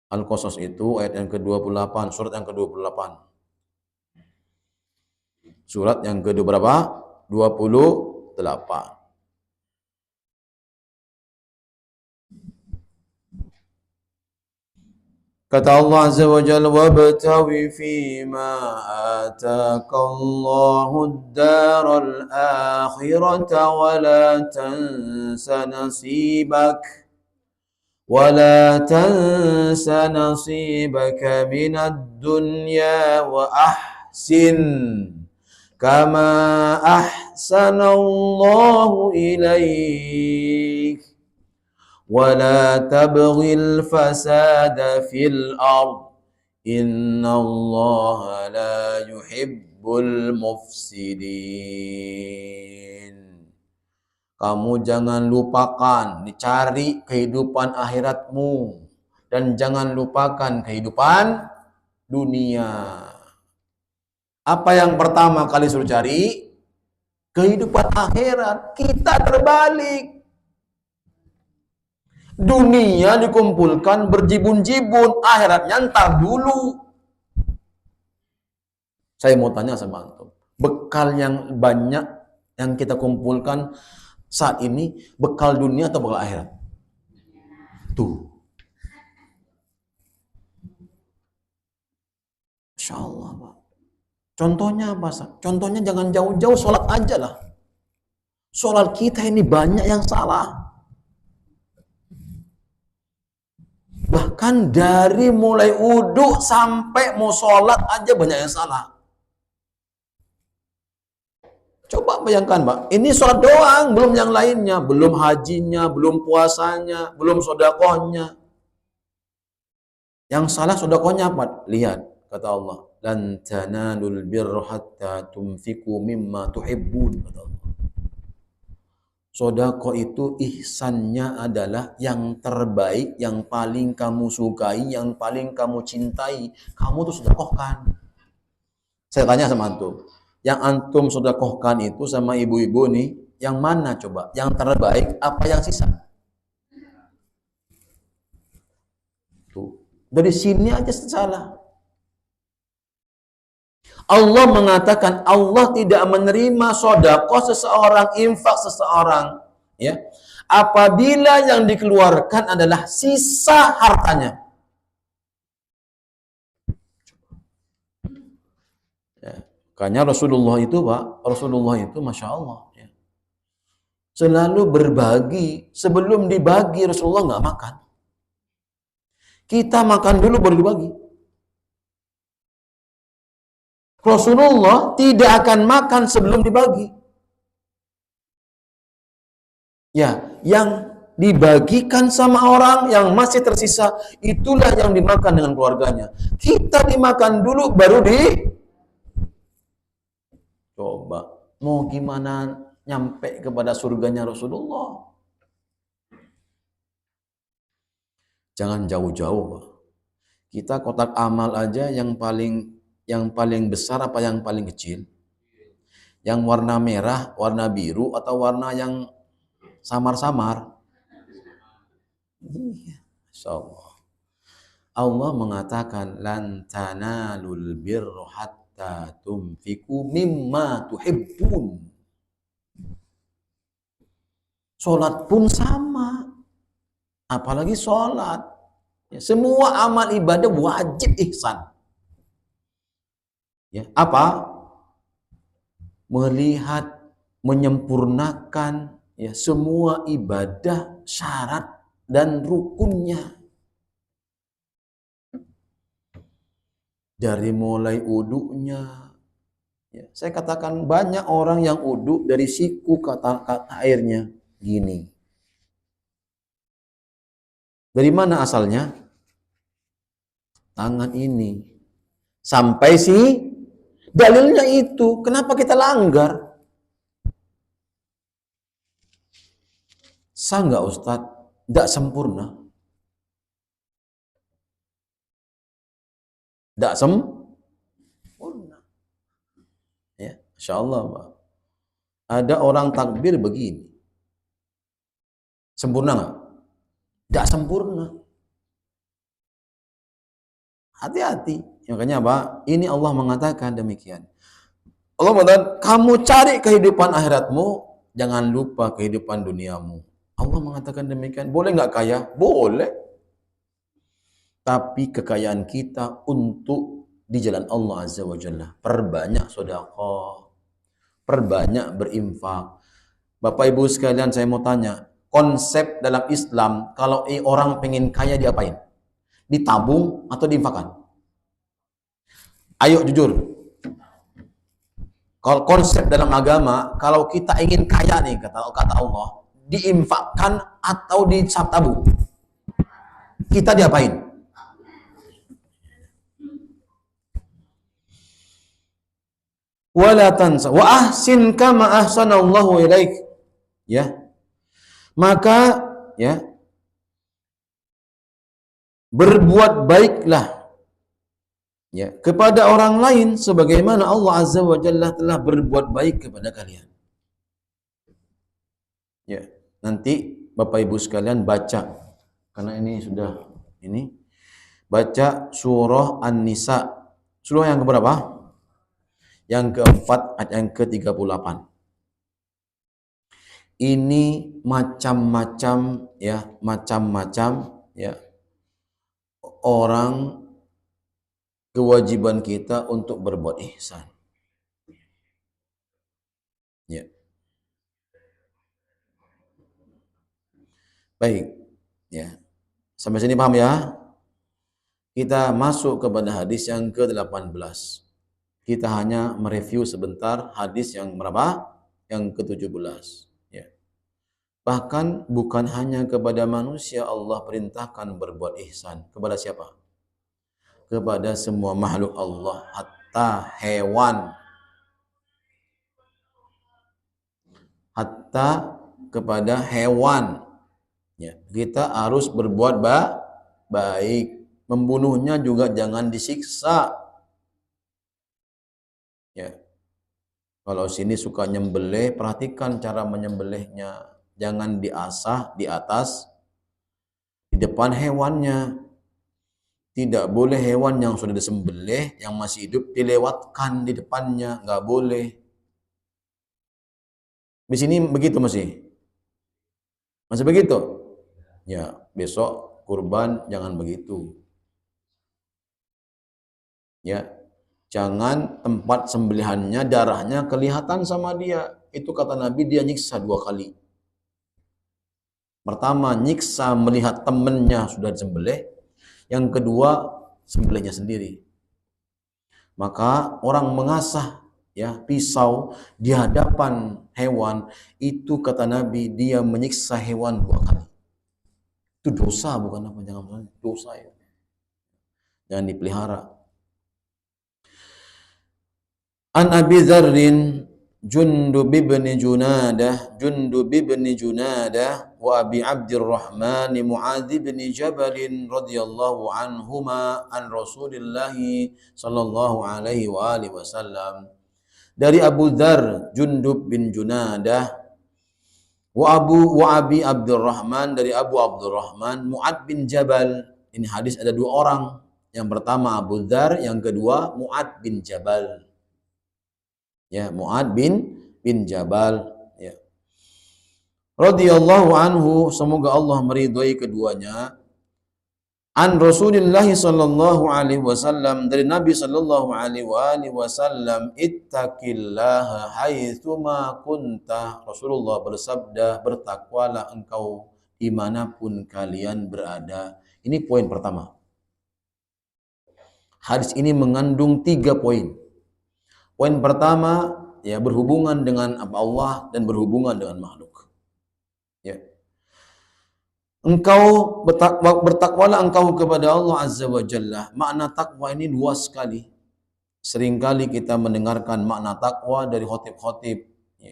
Al-Qasas itu ayat yang ke-28, surat yang ke-28. Surat yang kedua berapa? 28. Kata Allah Azza wa Jalla, wabtawi fima ataka Allahu ad-daral akhirata wa la tansa nasibak minad dunya wa ahsin kama ahsanallahu ilaik wa la tabghil fasada fil ard innallaha la yuhibbul mufsidin. Kamu jangan lupakan, dicari kehidupan akhiratmu dan jangan lupakan kehidupan dunia. Apa yang pertama kali suruh cari? Kehidupan akhirat. Kita terbalik. Dunia dikumpulkan berjibun-jibun, akhiratnya ntar dulu. Saya mau tanya sama antum, bekal yang banyak yang kita kumpulkan saat ini, bekal dunia atau bekal akhirat? Tuh. Masya Allah, Pak. Contohnya apa? Contohnya jangan jauh-jauh, sholat aja lah. Sholat kita ini banyak yang salah. Bahkan dari mulai wudhu sampai mau sholat aja banyak yang salah. Coba bayangkan, Pak. Ini sholat doang, belum yang lainnya. Belum hajinya, belum puasanya, belum sodakohnya. Yang salah sodakohnya apa? Lihat, kata Allah. Lan tanalul birra hatta tunfiku mimma tuhibbun, kata Allah. Sodako itu ihsannya adalah yang terbaik, yang paling kamu sukai, yang paling kamu cintai. Kamu tuh sodakohkan. Saya tanya sama antum. Yang antum sodakohkan itu sama ibu-ibu nih, yang mana coba? Yang terbaik apa yang sisa? Tuh. Dari sini aja salah. Allah mengatakan Allah tidak menerima sodakoh seseorang, infak seseorang, ya, apabila yang dikeluarkan adalah sisa hartanya. Ya. Makanya Rasulullah itu, Pak, Rasulullah itu Masya Allah, ya, selalu berbagi. Sebelum dibagi Rasulullah nggak makan. Kita makan dulu baru dibagi. Rasulullah tidak akan makan sebelum dibagi. Ya, yang dibagikan sama orang yang masih tersisa, itulah yang dimakan dengan keluarganya. Kita dimakan dulu baru di... Coba, mau gimana nyampe kepada surganya Rasulullah? Jangan jauh-jauh, Pak. Kita kotak amal aja yang paling besar apa yang paling kecil? Yang warna merah, warna biru, atau warna yang samar-samar? Iya, Masya Allah. Allah mengatakan lan tanalul birra hatta tunfiku mimma tuhibbun. Salat pun sama. Apalagi salat. Ya, semua amal ibadah wajib ihsan. Ya, apa? Melihat, menyempurnakan ya semua ibadah syarat dan rukunnya. Dari mulai wudunya, ya, saya katakan banyak orang yang wudu dari siku kata airnya gini. Dari mana asalnya? Tangan ini. Sampai dalilnya itu. Kenapa kita langgar? Sah nggak Ustadz? Nggak sempurna. Nggak sempurna. Ya, Masya Allah, Pak. Ada orang takbir begini. Sempurna nggak? Nggak sempurna. Hati-hati. Makanya Pak, ini Allah mengatakan demikian. Allah mengatakan, kamu cari kehidupan akhiratmu, jangan lupa kehidupan duniamu. Allah mengatakan demikian. Boleh nggak kaya? Boleh. Tapi kekayaan kita untuk di jalan Allah Azza wa Jalla. Perbanyak sedekah, perbanyak berinfak. Bapak Ibu sekalian, saya mau tanya, konsep dalam Islam, kalau orang pengen kaya diapain? Ditabung atau diinfakkan? Ayo jujur. Kalau konsep dalam agama, kalau kita ingin kaya nih, kata Allah, diinfakkan atau ditabung? Kita diapain? Wala tansa wa ahsin kama ahsanallahu ilaik. Ya. Maka ya, berbuat baiklah ya kepada orang lain sebagaimana Allah Azza wa Jalla telah berbuat baik kepada kalian. Ya, nanti Bapak Ibu sekalian baca, karena ini sudah ini, baca surah An-Nisa, surah yang keberapa? Yang keempat, ayat yang ke-38. Ini macam-macam ya orang kewajiban kita untuk berbuat ihsan. Ya. Baik. Ya. Sampai sini paham ya? Kita masuk kepada hadis yang ke-18. Kita hanya mereview sebentar hadis yang berapa? Yang ke-17. Ya. Bahkan bukan hanya kepada manusia Allah perintahkan berbuat ihsan. Kepada siapa? Kepada semua makhluk Allah, hatta hewan. Hatta kepada hewan. Ya, kita harus berbuat baik. Membunuhnya juga jangan disiksa. Ya. Kalau sini suka nyembelih, perhatikan cara menyembelihnya. Jangan diasah di atas, di depan hewannya. Tidak boleh hewan yang sudah disembelih, yang masih hidup, dilewatkan di depannya. Nggak boleh. Di sini begitu masih? Masih begitu? Ya, besok kurban jangan begitu. Ya, jangan tempat sembelihannya darahnya kelihatan sama dia. Itu kata Nabi, dia nyiksa 2 kali. Pertama, nyiksa melihat temannya sudah disembelih. Yang kedua, sembelihnya sendiri. Maka orang mengasah ya pisau di hadapan hewan, itu kata Nabi, dia menyiksa hewan 2 kali. Itu dosa, bukan apa, jangan dosa ya. Jangan dipelihara. An Abi Dzarrin Jundub bin Junadah wa Abi Abdurrahman Muadz bin Jabal radhiyallahu anhuma an Rasulillah sallallahu alaihi wa alihi wasallam. Dari Abu Dzar Jundub bin Junadah wa Abi Abdurrahman, dari Abu Abdurrahman Muadz bin Jabal. Ini hadis ada 2 orang. Yang pertama Abu Dzar, yang kedua Muadz bin Jabal. Ya, Muadz bin Jabal, ya. Radhiyallahu anhu, semoga Allah meridhai keduanya. An Rasulillah sallallahu alaihi wasallam, dari Nabi sallallahu alaihi wasallam, ittaqillaha haitsuma kunta. Rasulullah bersabda, bertakwalah engkau dimanapun kalian berada. Ini poin pertama. Hadis ini mengandung 3 poin. Poin pertama, ya, berhubungan dengan Allah dan berhubungan dengan makhluk. Ya. Engkau bertakwalah engkau kepada Allah Azza wa Jalla. Makna takwa ini luas sekali. Seringkali kita mendengarkan makna takwa dari khotib-khotib.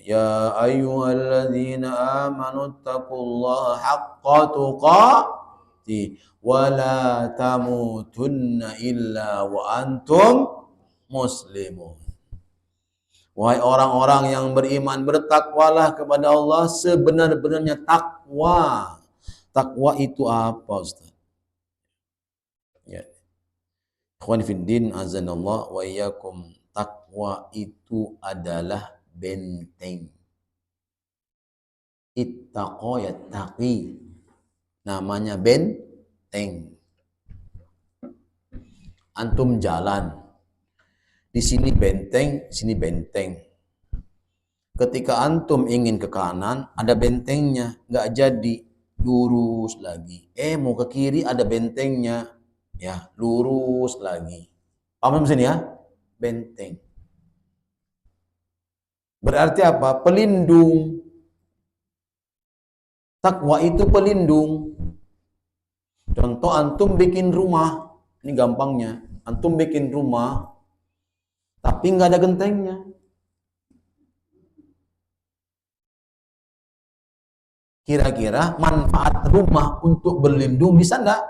Ya ayyuhalladzina amanu taqullaha haqqa tuqatih wa la tamutunna illa wa antum muslimun. Wahai orang-orang yang beriman, bertakwalah kepada Allah sebenar-benarnya takwa. Takwa itu apa, Ustaz? Ya. Ikhwan fiddin azanallah wa iyyakum. Takwa itu adalah benteng. Ittaqa yattaqi. Namanya benteng. Antum jalan. Di sini benteng, sini benteng. Ketika antum ingin ke kanan, ada bentengnya, nggak jadi, lurus lagi. Mau ke kiri, ada bentengnya, ya lurus lagi. Paham sini ya? Benteng. Berarti apa? Pelindung. Takwa itu pelindung. Contoh, antum bikin rumah, ini gampangnya. Antum bikin rumah, tapi nggak ada gentengnya. Kira-kira manfaat rumah untuk berlindung bisa nggak?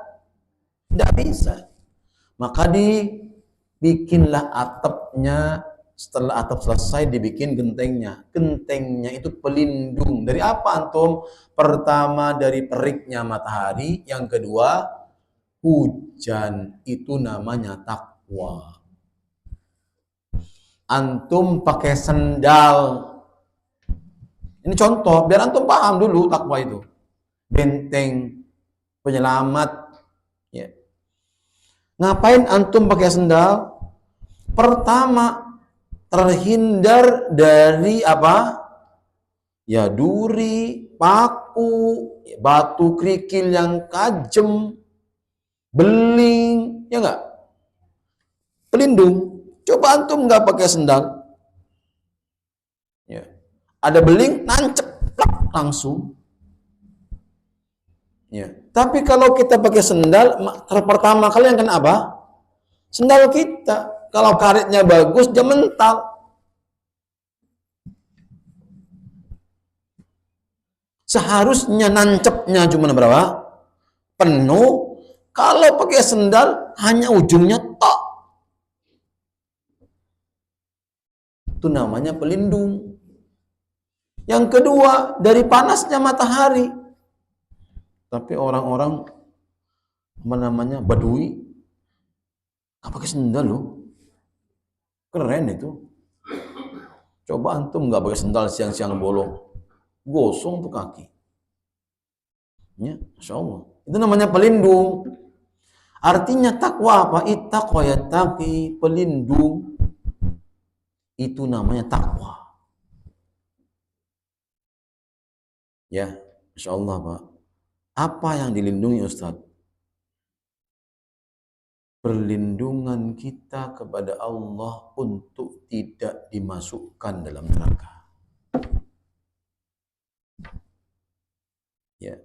Nggak bisa. Maka dibikinlah atapnya. Setelah atap selesai, dibikin gentengnya. Gentengnya itu pelindung. Dari apa antum? Pertama dari teriknya matahari. Yang kedua, hujan. Itu namanya takwa. Antum pakai sendal. Ini contoh, biar antum paham dulu takwa itu. Benteng, penyelamat. Ya. Ngapain antum pakai sendal? Pertama, terhindar dari apa? Ya duri, paku, batu kerikil yang tajam, beling, ya enggak? Pelindung. Coba antum nggak pakai sendal, ya. Ada beling, nancep, plak, langsung. Ya. Tapi kalau kita pakai sendal, pertama kali yang kena apa? Sendal kita. Kalau karetnya bagus, dia mental. Seharusnya nancepnya cuma berapa? Penuh. Kalau pakai sendal, hanya ujungnya tok. Itu namanya pelindung. Yang kedua, dari panasnya matahari. Tapi orang-orang namanya badui, nggak pakai sendal loh. Keren itu. Coba antum nggak pakai sendal siang-siang bolong, gosong tuh kaki. Ya, Masya Allah. Itu namanya pelindung. Artinya takwa apa? Ittaqwa yattaqi, pelindung. Itu namanya takwa. Ya, Masya Allah Pak. Apa yang dilindungi Ustaz? Perlindungan kita kepada Allah untuk tidak dimasukkan dalam neraka. Ya,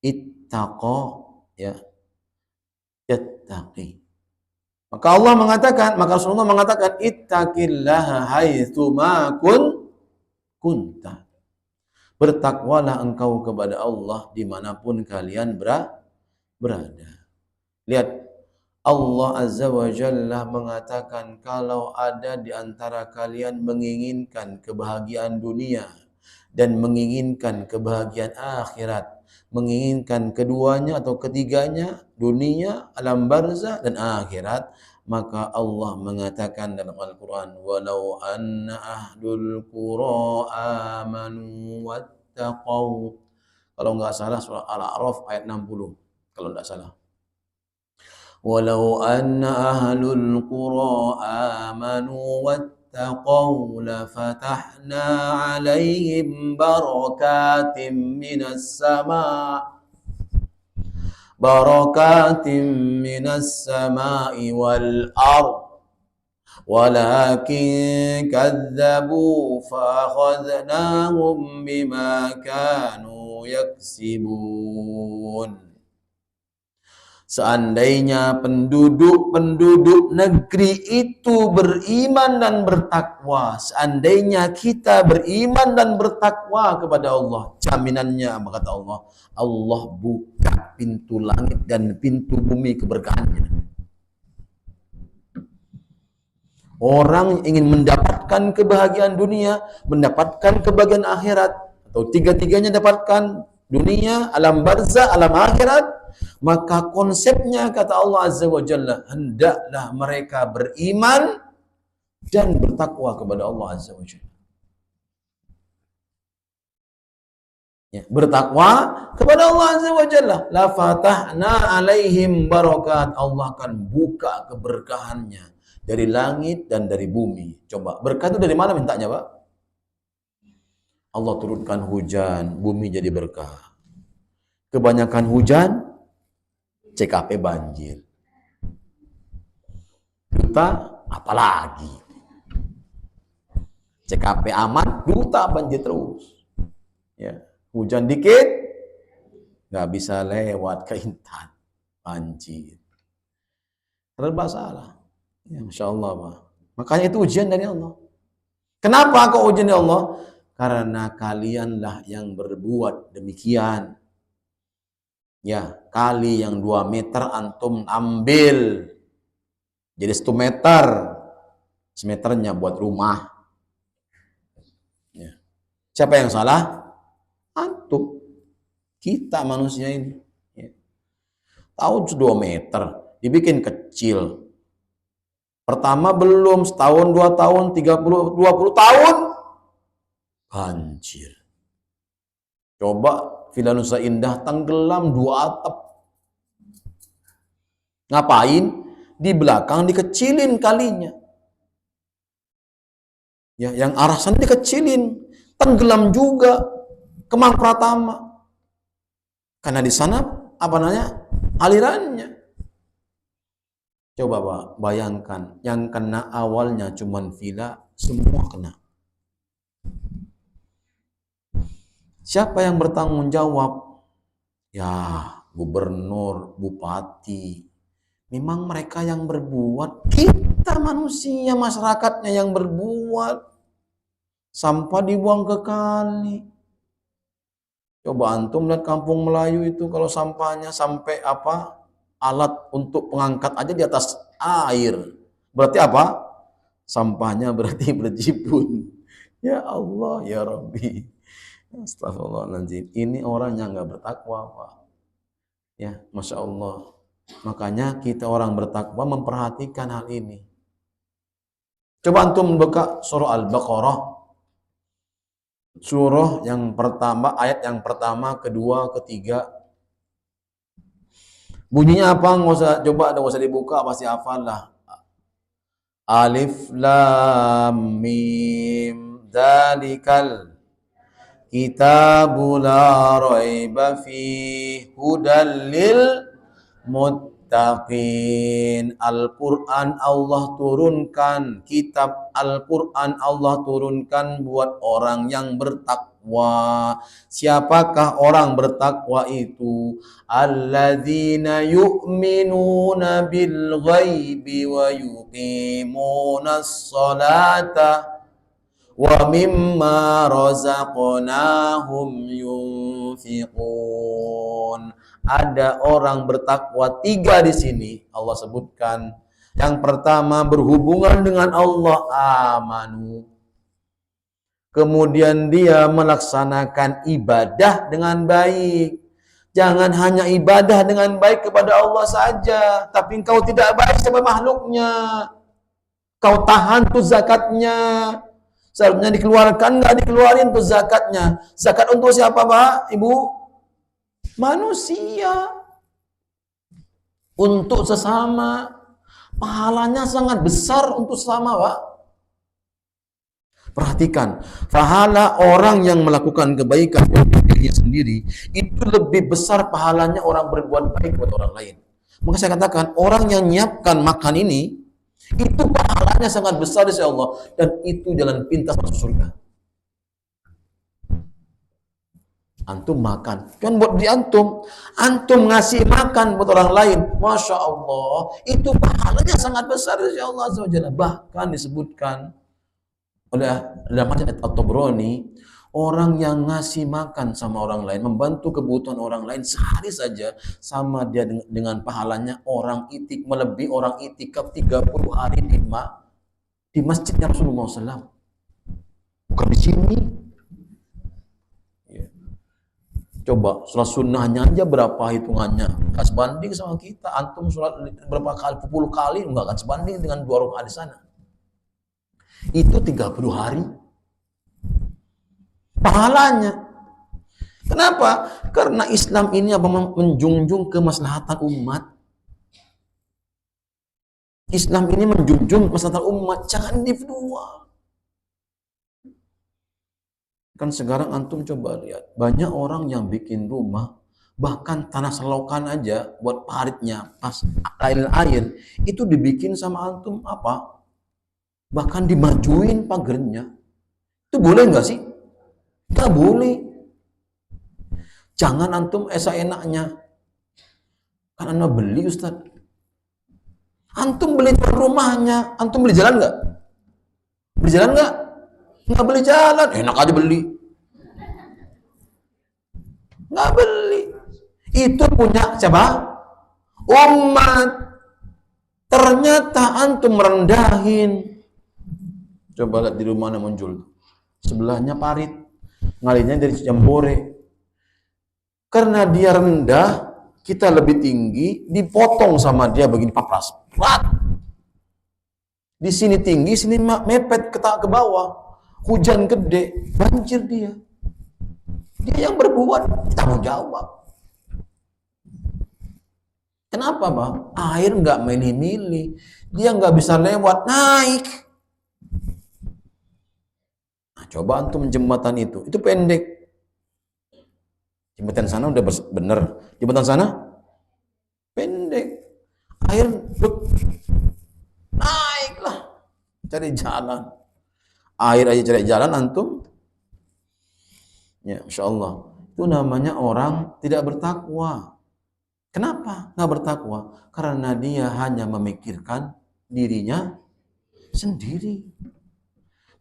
ittaqa, ya, yattaqi. Maka Allah mengatakan, maka Rasulullah mengatakan, ittaqillaha haitsuma kunta. Bertakwalah engkau kepada Allah dimanapun kalian berada. Lihat, Allah Azza wa Jalla mengatakan, kalau ada di antara kalian menginginkan kebahagiaan dunia dan menginginkan kebahagiaan akhirat, menginginkan keduanya atau ketiganya, dunia, alam barzah dan akhirat, maka Allah mengatakan dalam Al-Quran, walau anna ahlul qura amanu wattaqau. Kalau nggak salah surah Al-A'raf ayat 60, kalau nggak salah. Walau anna ahlul qura amanu wattaqau lafatahna alaihim barakatim minas sama'i wal ard walakin kadzabu fa'akhadnahum bima kanu yaksibun. Seandainya penduduk-penduduk negeri itu beriman dan bertakwa, seandainya kita beriman dan bertakwa kepada Allah, jaminannya apa kata Allah? Allah buka pintu langit dan pintu bumi keberkahannya. Orang ingin mendapatkan kebahagiaan dunia, mendapatkan kebahagiaan akhirat, atau tiga-tiganya dapatkan, dunia, alam barzah, alam akhirat, maka konsepnya kata Allah Azza wa Jalla, hendaklah mereka beriman dan bertakwa kepada Allah Azza wa Jalla. Ya, bertakwa kepada Allah Azza wa Jalla. La fatahna alaihim barakat. Allah akan buka keberkahannya dari langit dan dari bumi. Coba, berkah itu dari mana mintanya, Pak? Allah turunkan hujan, bumi jadi berkah. Kebanyakan hujan, CKP banjir. Duta, apalagi. CKP aman, duta banjir terus. Ya, hujan dikit, nggak bisa lewat ke Intan, banjir. Serba salah. Ya, Masya Allah, Pak. Makanya itu ujian dari Allah. Kenapa kok ujian dari Allah? Karena kalianlah yang berbuat demikian. Ya, kali yang 2 meter antum ambil jadi 1 meter, semeternya buat rumah. Ya. Siapa yang salah? Antum, kita manusia ini. Ya. Tahu 2 meter dibikin kecil. Pertama belum, setahun, 2 tahun, 30, 20 tahun banjir. Coba Villa Nusa Indah tenggelam 2 atap. Ngapain? Di belakang dikecilin kalinya. Ya, yang arah sana dikecilin, tenggelam juga Kemang Pratama. Karena di sana apa namanya? Alirannya. Coba Pak, bayangkan yang kena awalnya cuman villa, semua kena. Siapa yang bertanggung jawab? Ya, gubernur, bupati. Memang mereka yang berbuat, kita manusia, masyarakatnya yang berbuat. Sampah dibuang ke kali. Coba antum lihat kampung Melayu itu kalau sampahnya sampai apa? Alat untuk pengangkat aja di atas air. Berarti apa? Sampahnya berarti berjibun. Ya Allah, ya Rabbi. Astagfirullahaladzim. Ini orang yang nggak bertakwa, Pak. Ya, Masya Allah. Makanya kita orang bertakwa memperhatikan hal ini. Coba antum buka surah Al-Baqarah. Surah yang pertama, ayat yang pertama, kedua, ketiga. Bunyinya apa? Nggak usah dibuka, pasti hafal lah. Alif Lam Mim Dzalikal Kitabu la raiba fihi hudal lil muttaqin. Al-Quran Allah turunkan, kitab Al-Quran Allah turunkan buat orang yang bertakwa. Siapakah orang bertakwa itu? Alladzina yu'minuna bil ghaibi wa yuqimunas salata wa mimma razaqnahum yunfiqun. Ada orang bertakwa tiga di sini Allah sebutkan. Yang pertama berhubungan dengan Allah, amanu. Kemudian dia melaksanakan ibadah dengan baik. Jangan hanya ibadah dengan baik kepada Allah saja, tapi engkau tidak baik sama makhluknya. Kau tahan tuh zakatnya. Seharusnya dikeluarkan, nggak dikeluarin tuh zakatnya. Zakat untuk siapa, Pak? Ibu? Manusia. Untuk sesama. Pahalanya sangat besar untuk sesama, Pak. Perhatikan, pahala orang yang melakukan kebaikan untuk dirinya sendiri, itu lebih besar pahalanya orang berbuat baik kepada orang lain. Maka saya katakan, orang yang nyiapkan makan ini, itu pahalanya sangat besar insya Allah, dan itu jalan pintas masuk surga. Antum makan, kan buat di antum ngasih makan buat orang lain, Masya Allah, itu pahalanya sangat besar insya Allah. Bahkan disebutkan oleh dalam hadits At-Tabrani, orang yang ngasih makan sama orang lain, membantu kebutuhan orang lain sehari saja, sama dia dengan pahalanya orang melebihi orang itikaf 30 hari di masjidnya Rasulullah SAW. Bukan di sini. Ya. Coba sholat sunnahnya aja berapa hitungannya, nggak sebanding sama kita. Antum sholat berapa kali, 10 kali, nggak akan sebanding dengan 2 rakaat di sana. Itu 30 hari pahalanya. Kenapa? Karena Islam ini menjunjung kemaslahatan umat. Islam ini menjunjung kemaslahatan umat, jangan individual. Kan sekarang antum coba lihat, banyak orang yang bikin rumah, bahkan tanah selokan aja buat paritnya, pas air itu dibikin sama antum apa? Bahkan dimajuin pagernya. Itu boleh nggak sih? Nggak boleh. Jangan antum enaknya. Kan anda beli Ustaz. Antum beli rumahnya, antum beli jalan nggak? Beli jalan nggak? Nggak beli jalan, enak aja beli. Nggak beli. Itu punya siapa? Umat. Ternyata antum merendahin. Coba lihat di rumah mana muncul. Sebelahnya parit. Ngalinya dari Jambore. Karena dia rendah, kita lebih tinggi, dipotong sama dia begini papras. Di sini tinggi, sini mepet ke bawah. Hujan gede, banjir dia. Dia yang berbuat, tanggung jawab. Kenapa Bang? Air nggak milih-milih, dia nggak bisa lewat, naik. Nah, coba antum jembatan itu pendek. Jembatan sana udah bener, jembatan sana pendek. Air naiklah, cari jalan. Air aja cari jalan antum. Ya, Masya Allah. Itu namanya orang tidak bertakwa. Kenapa nggak bertakwa? Karena dia hanya memikirkan dirinya sendiri.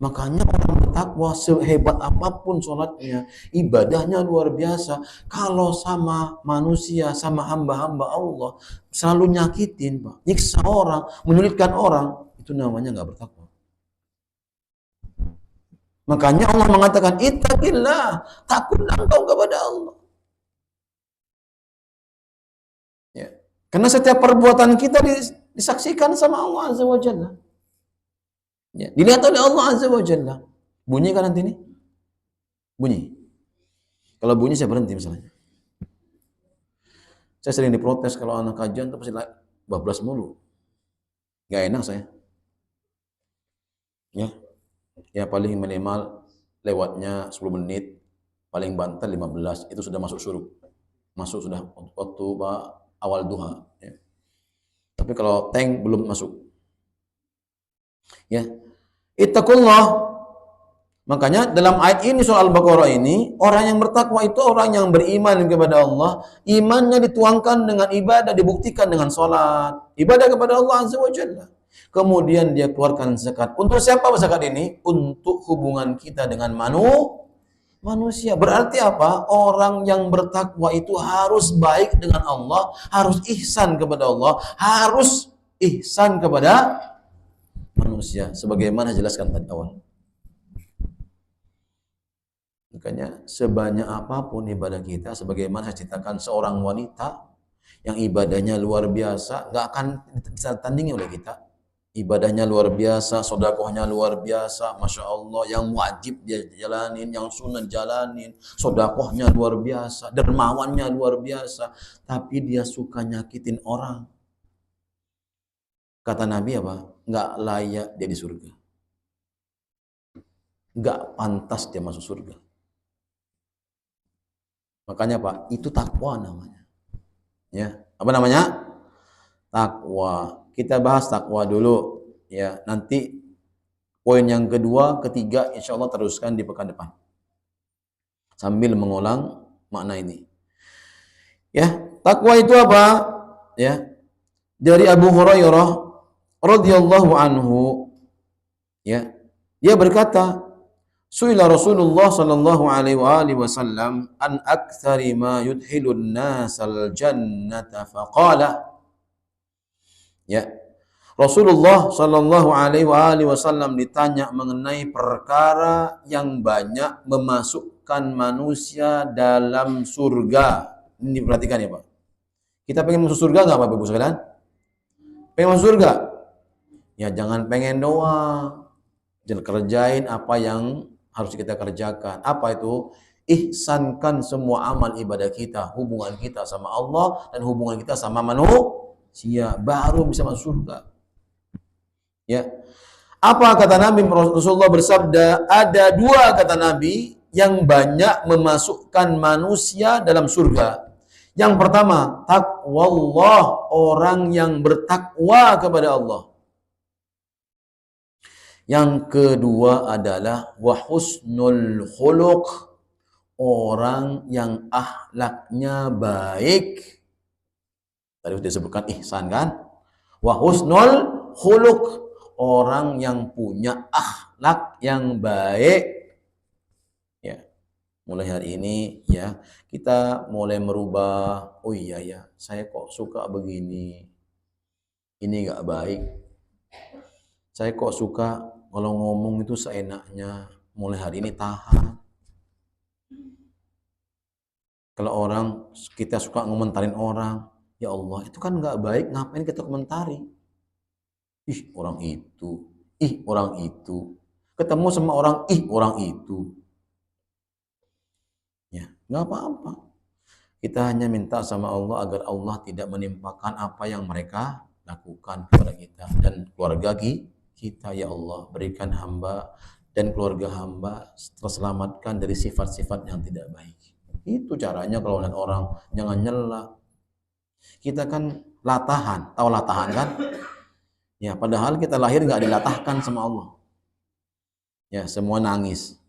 Makanya orang bertakwa sehebat apapun sholatnya, ibadahnya luar biasa. Kalau sama manusia, sama hamba-hamba Allah, selalu nyakitin, Pak, nyiksa orang, menyulitkan orang, itu namanya nggak bertakwa. Makanya Allah mengatakan, ittaqillah, takutlah engkau kepada Allah. Ya. Karena setiap perbuatan kita disaksikan sama Allah Azza wa Jalla. Ya. Dilihat oleh Allah Azza wa Jalla. Bunyi kan nanti ini? Bunyi. Kalau bunyi saya berhenti misalnya. Saya sering diprotes kalau anak kajian itu pasti bablas mulu. Gak enak saya. Ya. Ya paling minimal lewatnya 10 menit, paling banter 15, itu sudah masuk syuruk. Masuk sudah waktu awal duha. Ya. Tapi kalau tank belum masuk. Ya. Ittaqullah. Makanya dalam ayat ini soal Al-Baqarah ini, orang yang bertakwa itu orang yang beriman kepada Allah, imannya dituangkan dengan ibadah, dibuktikan dengan sholat, ibadah kepada Allah Azza wa Jalla. Kemudian dia keluarkan zakat. Untuk siapa zakat ini? Untuk hubungan kita dengan manusia. Berarti apa? Orang yang bertakwa itu harus baik dengan Allah, harus ihsan kepada Allah, harus ihsan kepada manusia. Sebagaimana jelaskan tadi awal. Makanya sebanyak apapun ibadah kita, sebagaimana saya ceritakan seorang wanita yang ibadahnya luar biasa, nggak akan bisa tandingi oleh kita. Ibadahnya luar biasa, sodakohnya luar biasa, Masya Allah, yang wajib dia jalanin, yang sunnah jalanin, sodakohnya luar biasa, dermawannya luar biasa, tapi dia suka nyakitin orang. Kata Nabi apa? Nggak layak dia di surga. Nggak pantas dia masuk surga. Makanya Pak, itu takwa namanya. Ya, apa namanya? Takwa. Kita bahas takwa dulu. Ya, nanti poin yang kedua, ketiga, insya Allah teruskan di pekan depan. Sambil mengulang makna ini. Ya, takwa itu apa? Ya, dari Abu Hurairah radhiyallahu anhu. Ya, dia berkata, Su'ila Rasulullah sallallahu alaihi wasallam an aktsari ma yudkhilun nasal jannata faqala. Ya. Rasulullah sallallahu alaihi wasallam ditanya mengenai perkara yang banyak memasukkan manusia dalam surga. Ini diperhatikan ya, Pak. Kita pengen masuk surga enggak, Bapak Ibu sekalian? Pengen masuk surga? Ya jangan pengen doang. Jangan kerjain apa yang harus kita kerjakan. Apa itu? Ihsankan semua amal ibadah kita, hubungan kita sama Allah dan hubungan kita sama manusia, baru bisa masuk surga. Ya. Apa kata Nabi? Rasulullah bersabda, ada dua kata Nabi yang banyak memasukkan manusia dalam surga. Yang pertama, taqwallah, orang yang bertakwa kepada Allah. Yang kedua adalah wahusnul khuluq, orang yang akhlaknya baik. Tadi sudah disebutkan ihsan kan? Wahusnul khuluq, orang yang punya akhlak yang baik. Ya. Mulai hari ini ya, kita mulai merubah. Oh iya ya, saya kok suka begini. Ini enggak baik. Saya kok suka kalau ngomong itu seenaknya, mulai hari ini tahan. Kalau orang, kita suka ngomentarin orang, ya Allah, itu kan nggak baik, ngapain kita komentari? Ih, orang itu. Ih, orang itu. Ketemu sama orang, ih, orang itu. Ya, nggak apa-apa. Kita hanya minta sama Allah agar Allah tidak menimpakan apa yang mereka lakukan kepada kita dan keluarga kita. Ya Allah, berikan hamba dan keluarga hamba terselamatkan dari sifat-sifat yang tidak baik. Itu caranya kalau lihat orang, jangan nyela. Kita kan latahan, tahu latahan kan? Ya, padahal kita lahir nggak dilatahkan sama Allah. Ya, semua nangis.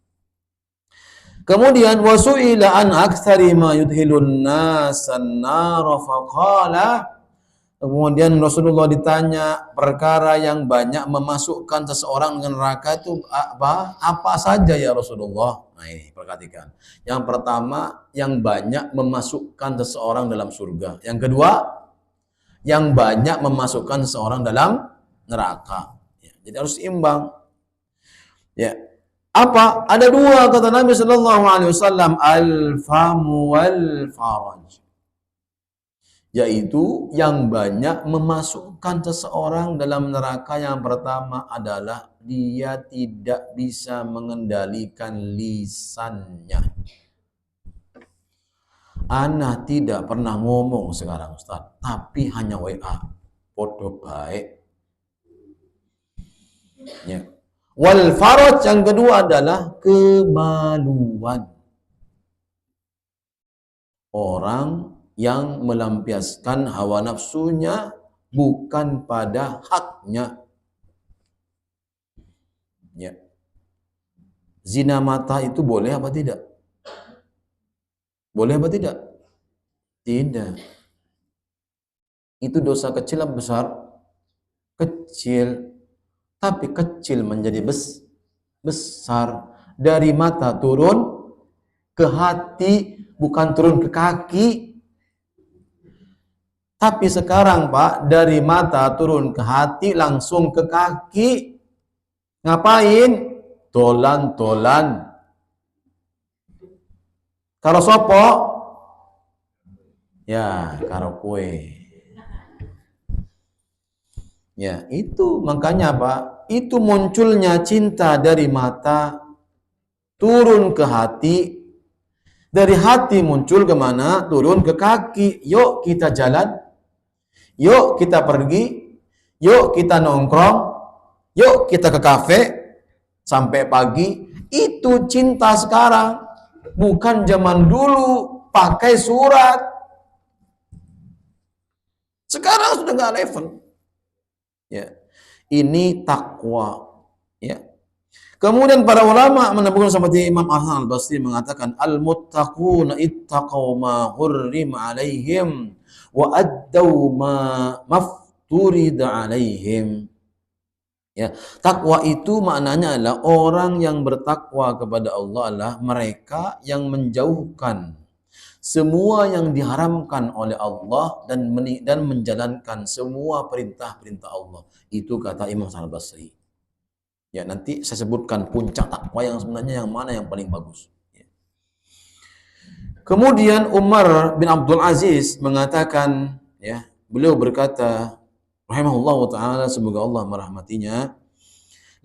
Kemudian wasu'ila an aktsari ma yudhilun nasan nar faqala, kemudian Rasulullah ditanya perkara yang banyak memasukkan seseorang ke neraka itu apa? Apa saja ya Rasulullah? Nah, ini perhatikan. Yang pertama, yang banyak memasukkan seseorang dalam surga. Yang kedua, yang banyak memasukkan seseorang dalam neraka. Ya, jadi harus imbang. Ya. Apa? Ada dua kata Nabi Sallallahu Alaihi Wasallam, al-famu wal faraj, yaitu yang banyak memasukkan seseorang dalam neraka. Yang pertama adalah dia tidak bisa mengendalikan lisannya. Ana tidak pernah ngomong sekarang Ustaz, tapi hanya WA. Podo baik. Ya. Wal faraj yang kedua adalah kemaluan. Orang yang melampiaskan hawa nafsunya bukan pada haknya. Ya. Zina mata itu boleh apa tidak? Boleh apa tidak? Tidak. Itu dosa kecil atau besar? Kecil. Tapi kecil menjadi besar. Dari mata turun ke hati, bukan turun ke kaki. Tapi sekarang Pak, dari mata turun ke hati, langsung ke kaki. Ngapain? Tolan-tolan. Karo sopo? Ya, karo kue. Ya, itu makanya Pak, itu munculnya cinta dari mata turun ke hati, dari hati muncul kemana? Turun ke kaki. Yuk kita jalan, yuk kita pergi, yuk kita nongkrong, yuk kita ke kafe sampai pagi. Itu cinta sekarang, bukan zaman dulu pakai surat. Sekarang sudah nggak level. Ya, ini takwa. Ya. Kemudian para ulama menyebutkan seperti Imam Hasan Al-Basri mengatakan al-muttaquna ittaqaw ma hurrima alaihim wa addaw ma mafturida alaihim. Ya, takwa itu maknanya adalah orang yang bertakwa kepada Allah adalah mereka yang menjauhkan semua yang diharamkan oleh Allah dan menjalankan semua perintah-perintah Allah. Itu kata Imam Hasan Al-Basri. Ya, nanti saya sebutkan puncak takwa yang sebenarnya yang mana yang paling bagus. Ya. Kemudian Umar bin Abdul Aziz mengatakan, ya, beliau berkata, rahimahullah taala, semoga Allah merahmatinya,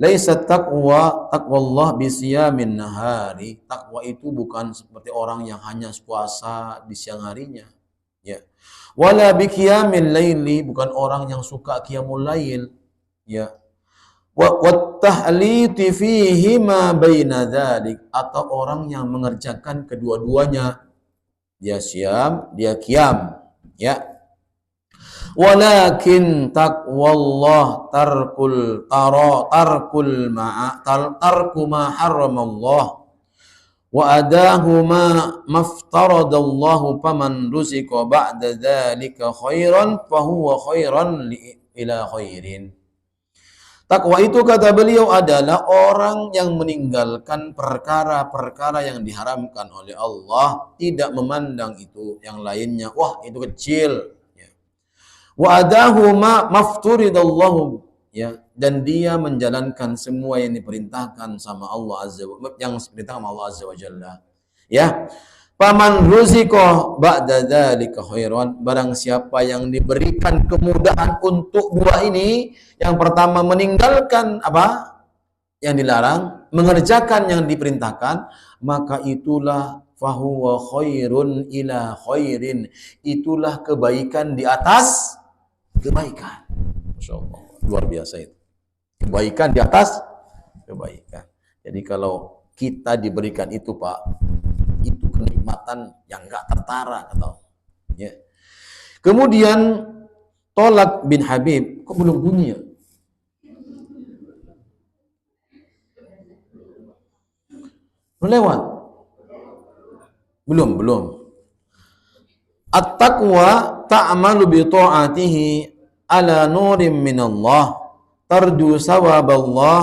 laisa taqwallah bisiyamin nahari. Takwa itu bukan seperti orang yang hanya puasa di siang harinya. Ya. Wala biqiyamil laili, bukan orang yang suka qiyamul lail. Ya. Wa tahliti fihi ma baina dzalik, atau orang yang mengerjakan kedua-duanya. Dia siam, dia qiyam. Ya. Walakin taqwallah tarku ma haramallah wa adahu ma maftaradallahu faman rusika ba'da dzalika khairan fahuwa khairan ila khairin. Takwa itu kata beliau adalah orang yang meninggalkan perkara-perkara yang diharamkan oleh Allah, tidak memandang itu yang lainnya, wah itu kecil. Wa adahu ma mafturidallahu, ya, dan dia menjalankan semua yang diperintahkan sama Allah azza wa jalla. Ya. Paman ruziko ba'da dzalika khairan, barang siapa yang diberikan kemudahan untuk dua ini, yang pertama meninggalkan apa? Yang dilarang, mengerjakan yang diperintahkan, maka itulah fahuwa khairun ila khairin. Itulah kebaikan di atas kebaikan. Masya Allah, luar biasa itu. Kebaikan di atas kebaikan. Jadi kalau kita diberikan itu Pak, itu kenikmatan yang enggak tertara kata Allah. Ya. Kemudian Tolak bin Habib, kok belum bunyi ya? Lewat? Belum. At-taqwa ta'malu bi ta'atihi ala nurin min Allah tarju sawaballah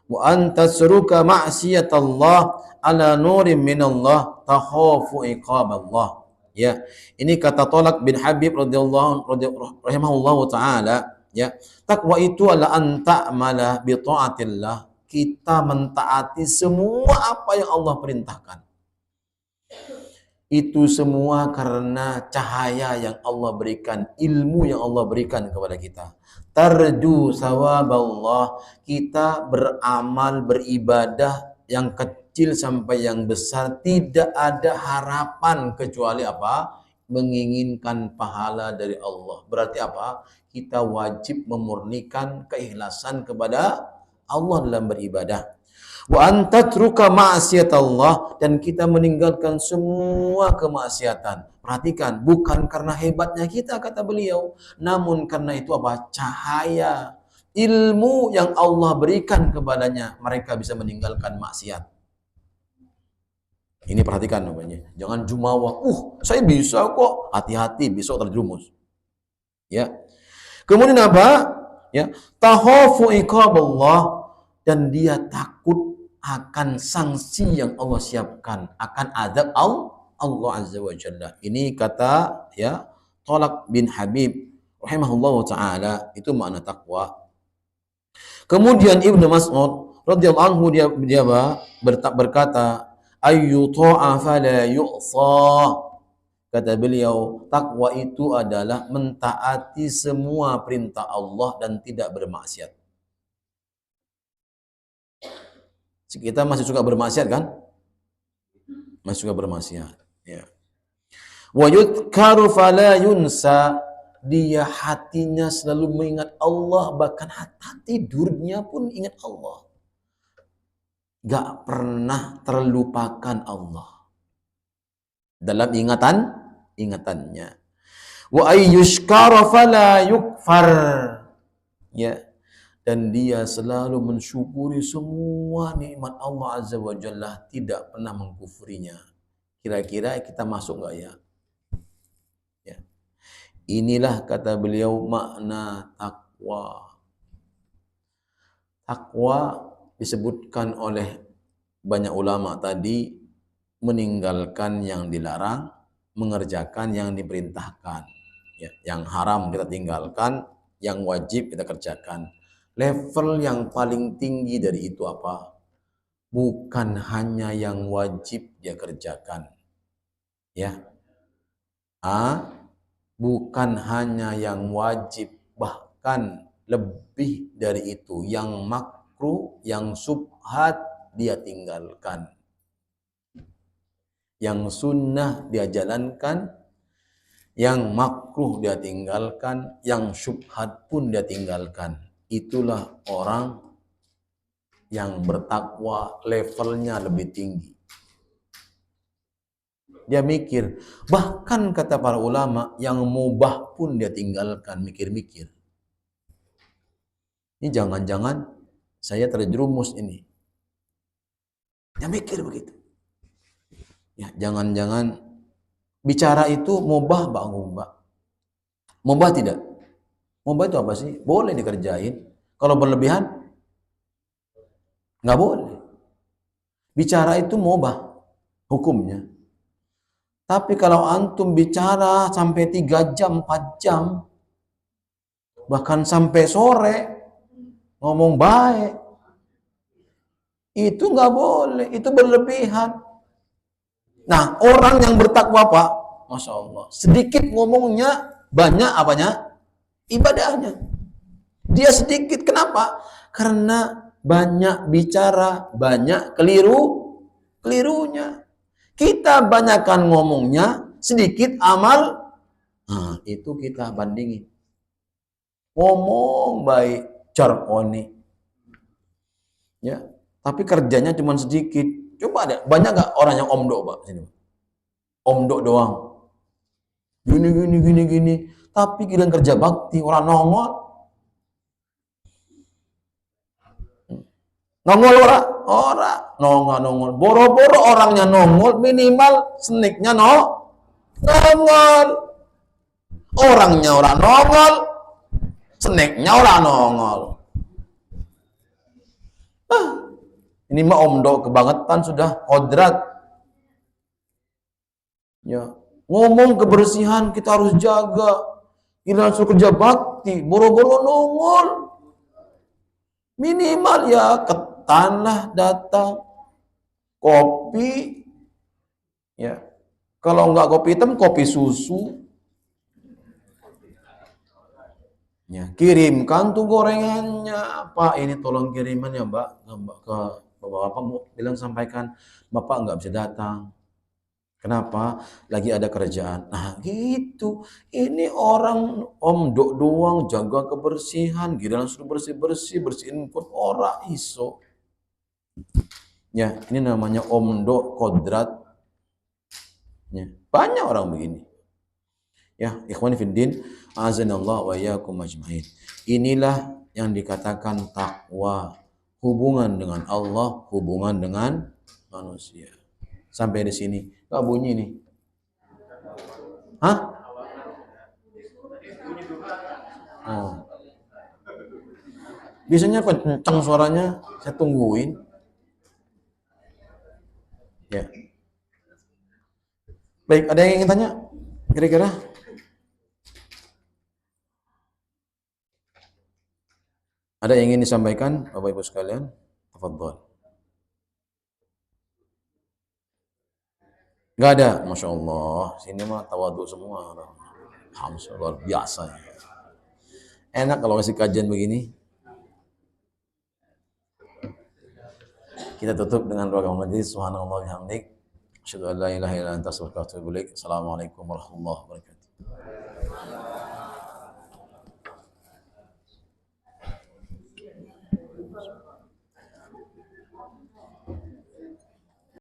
wa an tasruka ma'siyatallah ala nurin min Allah takhafu iqaballah. Ya, ini kata Tolak bin Habib rahimahullahu taala, ya. Takwa itu adalah anta'mala bi ta'atillah, kita mentaati semua apa yang Allah perintahkan. Itu semua karena cahaya yang Allah berikan, ilmu yang Allah berikan kepada kita. Tarju sawaballah, kita beramal, beribadah yang kecil sampai yang besar, tidak ada harapan kecuali apa? Menginginkan pahala dari Allah. Berarti apa? Kita wajib memurnikan keikhlasan kepada Allah dalam beribadah. Wa antatruka ma'siyatallah, dan kita meninggalkan semua kemaksiatan. Perhatikan, bukan karena hebatnya kita kata beliau, namun karena itu apa? Cahaya ilmu yang Allah berikan kepadanya, mereka bisa meninggalkan maksiat. Ini perhatikan namanya. Jangan jumawa, saya bisa kok. Hati-hati, besok terjerumus. Ya. Kemudian apa? Ya, tahafu iqaballah, dan dia takut akan sanksi yang Allah siapkan, akan azab Allah Azza wa Jalla. Ini kata ya Tolak bin Habib rahimahullahu taala, itu makna takwa. Kemudian Ibnu Mas'ud radhiyallahu anhu dia berkata, ayyu ta'a fala yu'sa. Kata beliau, takwa itu adalah mentaati semua perintah Allah dan tidak bermaksiat. Kita masih suka bermaksiat kan? Masih suka bermaksiat. Ya. Wa yudhkaru fala yunsa, dia hatinya selalu mengingat Allah, bahkan tidurnya pun ingat Allah. Gak pernah terlupakan Allah dalam ingatannya. Wa ayyushkara fala yukfar. Ya. Dan dia selalu mensyukuri semua nikmat Allah Azza wa Jalla, tidak pernah mengkufurinya. Kira-kira kita masuk nggak ya? Ya? Inilah kata beliau makna takwa. Takwa disebutkan oleh banyak ulama tadi, meninggalkan yang dilarang, mengerjakan yang diperintahkan. Ya, yang haram kita tinggalkan, yang wajib kita kerjakan. Level yang paling tinggi dari itu apa? Bukan hanya yang wajib dia kerjakan. Ya. Bukan hanya yang wajib, bahkan lebih dari itu. Yang makruh, yang subhat dia tinggalkan. Yang sunnah dia jalankan, yang makruh dia tinggalkan, yang syubhat pun dia tinggalkan. Itulah orang yang bertakwa, levelnya lebih tinggi. Dia mikir, bahkan kata para ulama, yang mubah pun dia tinggalkan, mikir-mikir. Ini jangan-jangan saya terjerumus ini. Dia mikir begitu. Ya, jangan-jangan bicara itu mubah, Mbak. Mubah tidak? Mubah itu apa sih? Boleh dikerjain. Kalau berlebihan, nggak boleh. Bicara itu mubah hukumnya. Tapi kalau antum bicara sampai 3 jam, 4 jam, bahkan sampai sore, ngomong baik, itu nggak boleh. Itu berlebihan. Nah, orang yang bertakwa Pak, Masya Allah, sedikit ngomongnya, banyak apanya? Ibadahnya. Dia sedikit, kenapa? Karena banyak bicara, banyak kelirunya. Kita banyakkan ngomongnya, sedikit amal, nah, itu kita bandingin. Ngomong baik, jarkoni, ya, tapi kerjanya cuma sedikit. Coba deh, banyak gak orang yang omdo, Pak? Sini. Omdo doang. Gini. Tapi giliran kerja bakti, orang nongol. Nongol orang nongol. Boro-boro orangnya nongol, minimal seniknya nongol. Orangnya orang nongol, seniknya orang nongol. Ini mah omdo kebangetan sudah kodrat. Ya, ngomong kebersihan kita harus jaga. Giliran suruh kerja bakti, boro-boro nongol. Minimal ya ketan lah datang. Kopi, ya. Kalau enggak kopi hitam, kopi susu. Ya, kirimkan tuh gorengannya. Pak, ini tolong kiriman ya, Mbak. Ke Bapak mau bilang sampaikan, Bapak enggak bisa datang. Kenapa? Lagi ada kerjaan. Nah, gitu. Ini orang omdok doang, jaga kebersihan, giliran suruh bersih-bersih, bersihin pun ora iso. Ya, ini namanya omdok kodrat. Ya, banyak orang begini. Ya, ikhwan fiddin, azanallahu wa iyyakum ajmain. Inilah yang dikatakan takwa, hubungan dengan Allah, hubungan dengan manusia. Sampai di sini. Gak bunyi nih. Hah? Oh. Biasanya kencang suaranya, saya tungguin. Ya. Baik, ada yang ingin tanya? Kira-kira? Ada yang ingin disampaikan, Bapak Ibu sekalian? Tafadhol. Gak ada, Masya Allah. Sini mah tawadhu semua. Alhamdulillah, biasa. Enak kalau ngasih kajian begini. Kita tutup dengan doa majlis. Subhanallah bihamdik. Asyhadu an la ilaha illa anta astaghfiruka wa atubu ilaik. Assalamualaikum warahmatullahi wabarakatuh.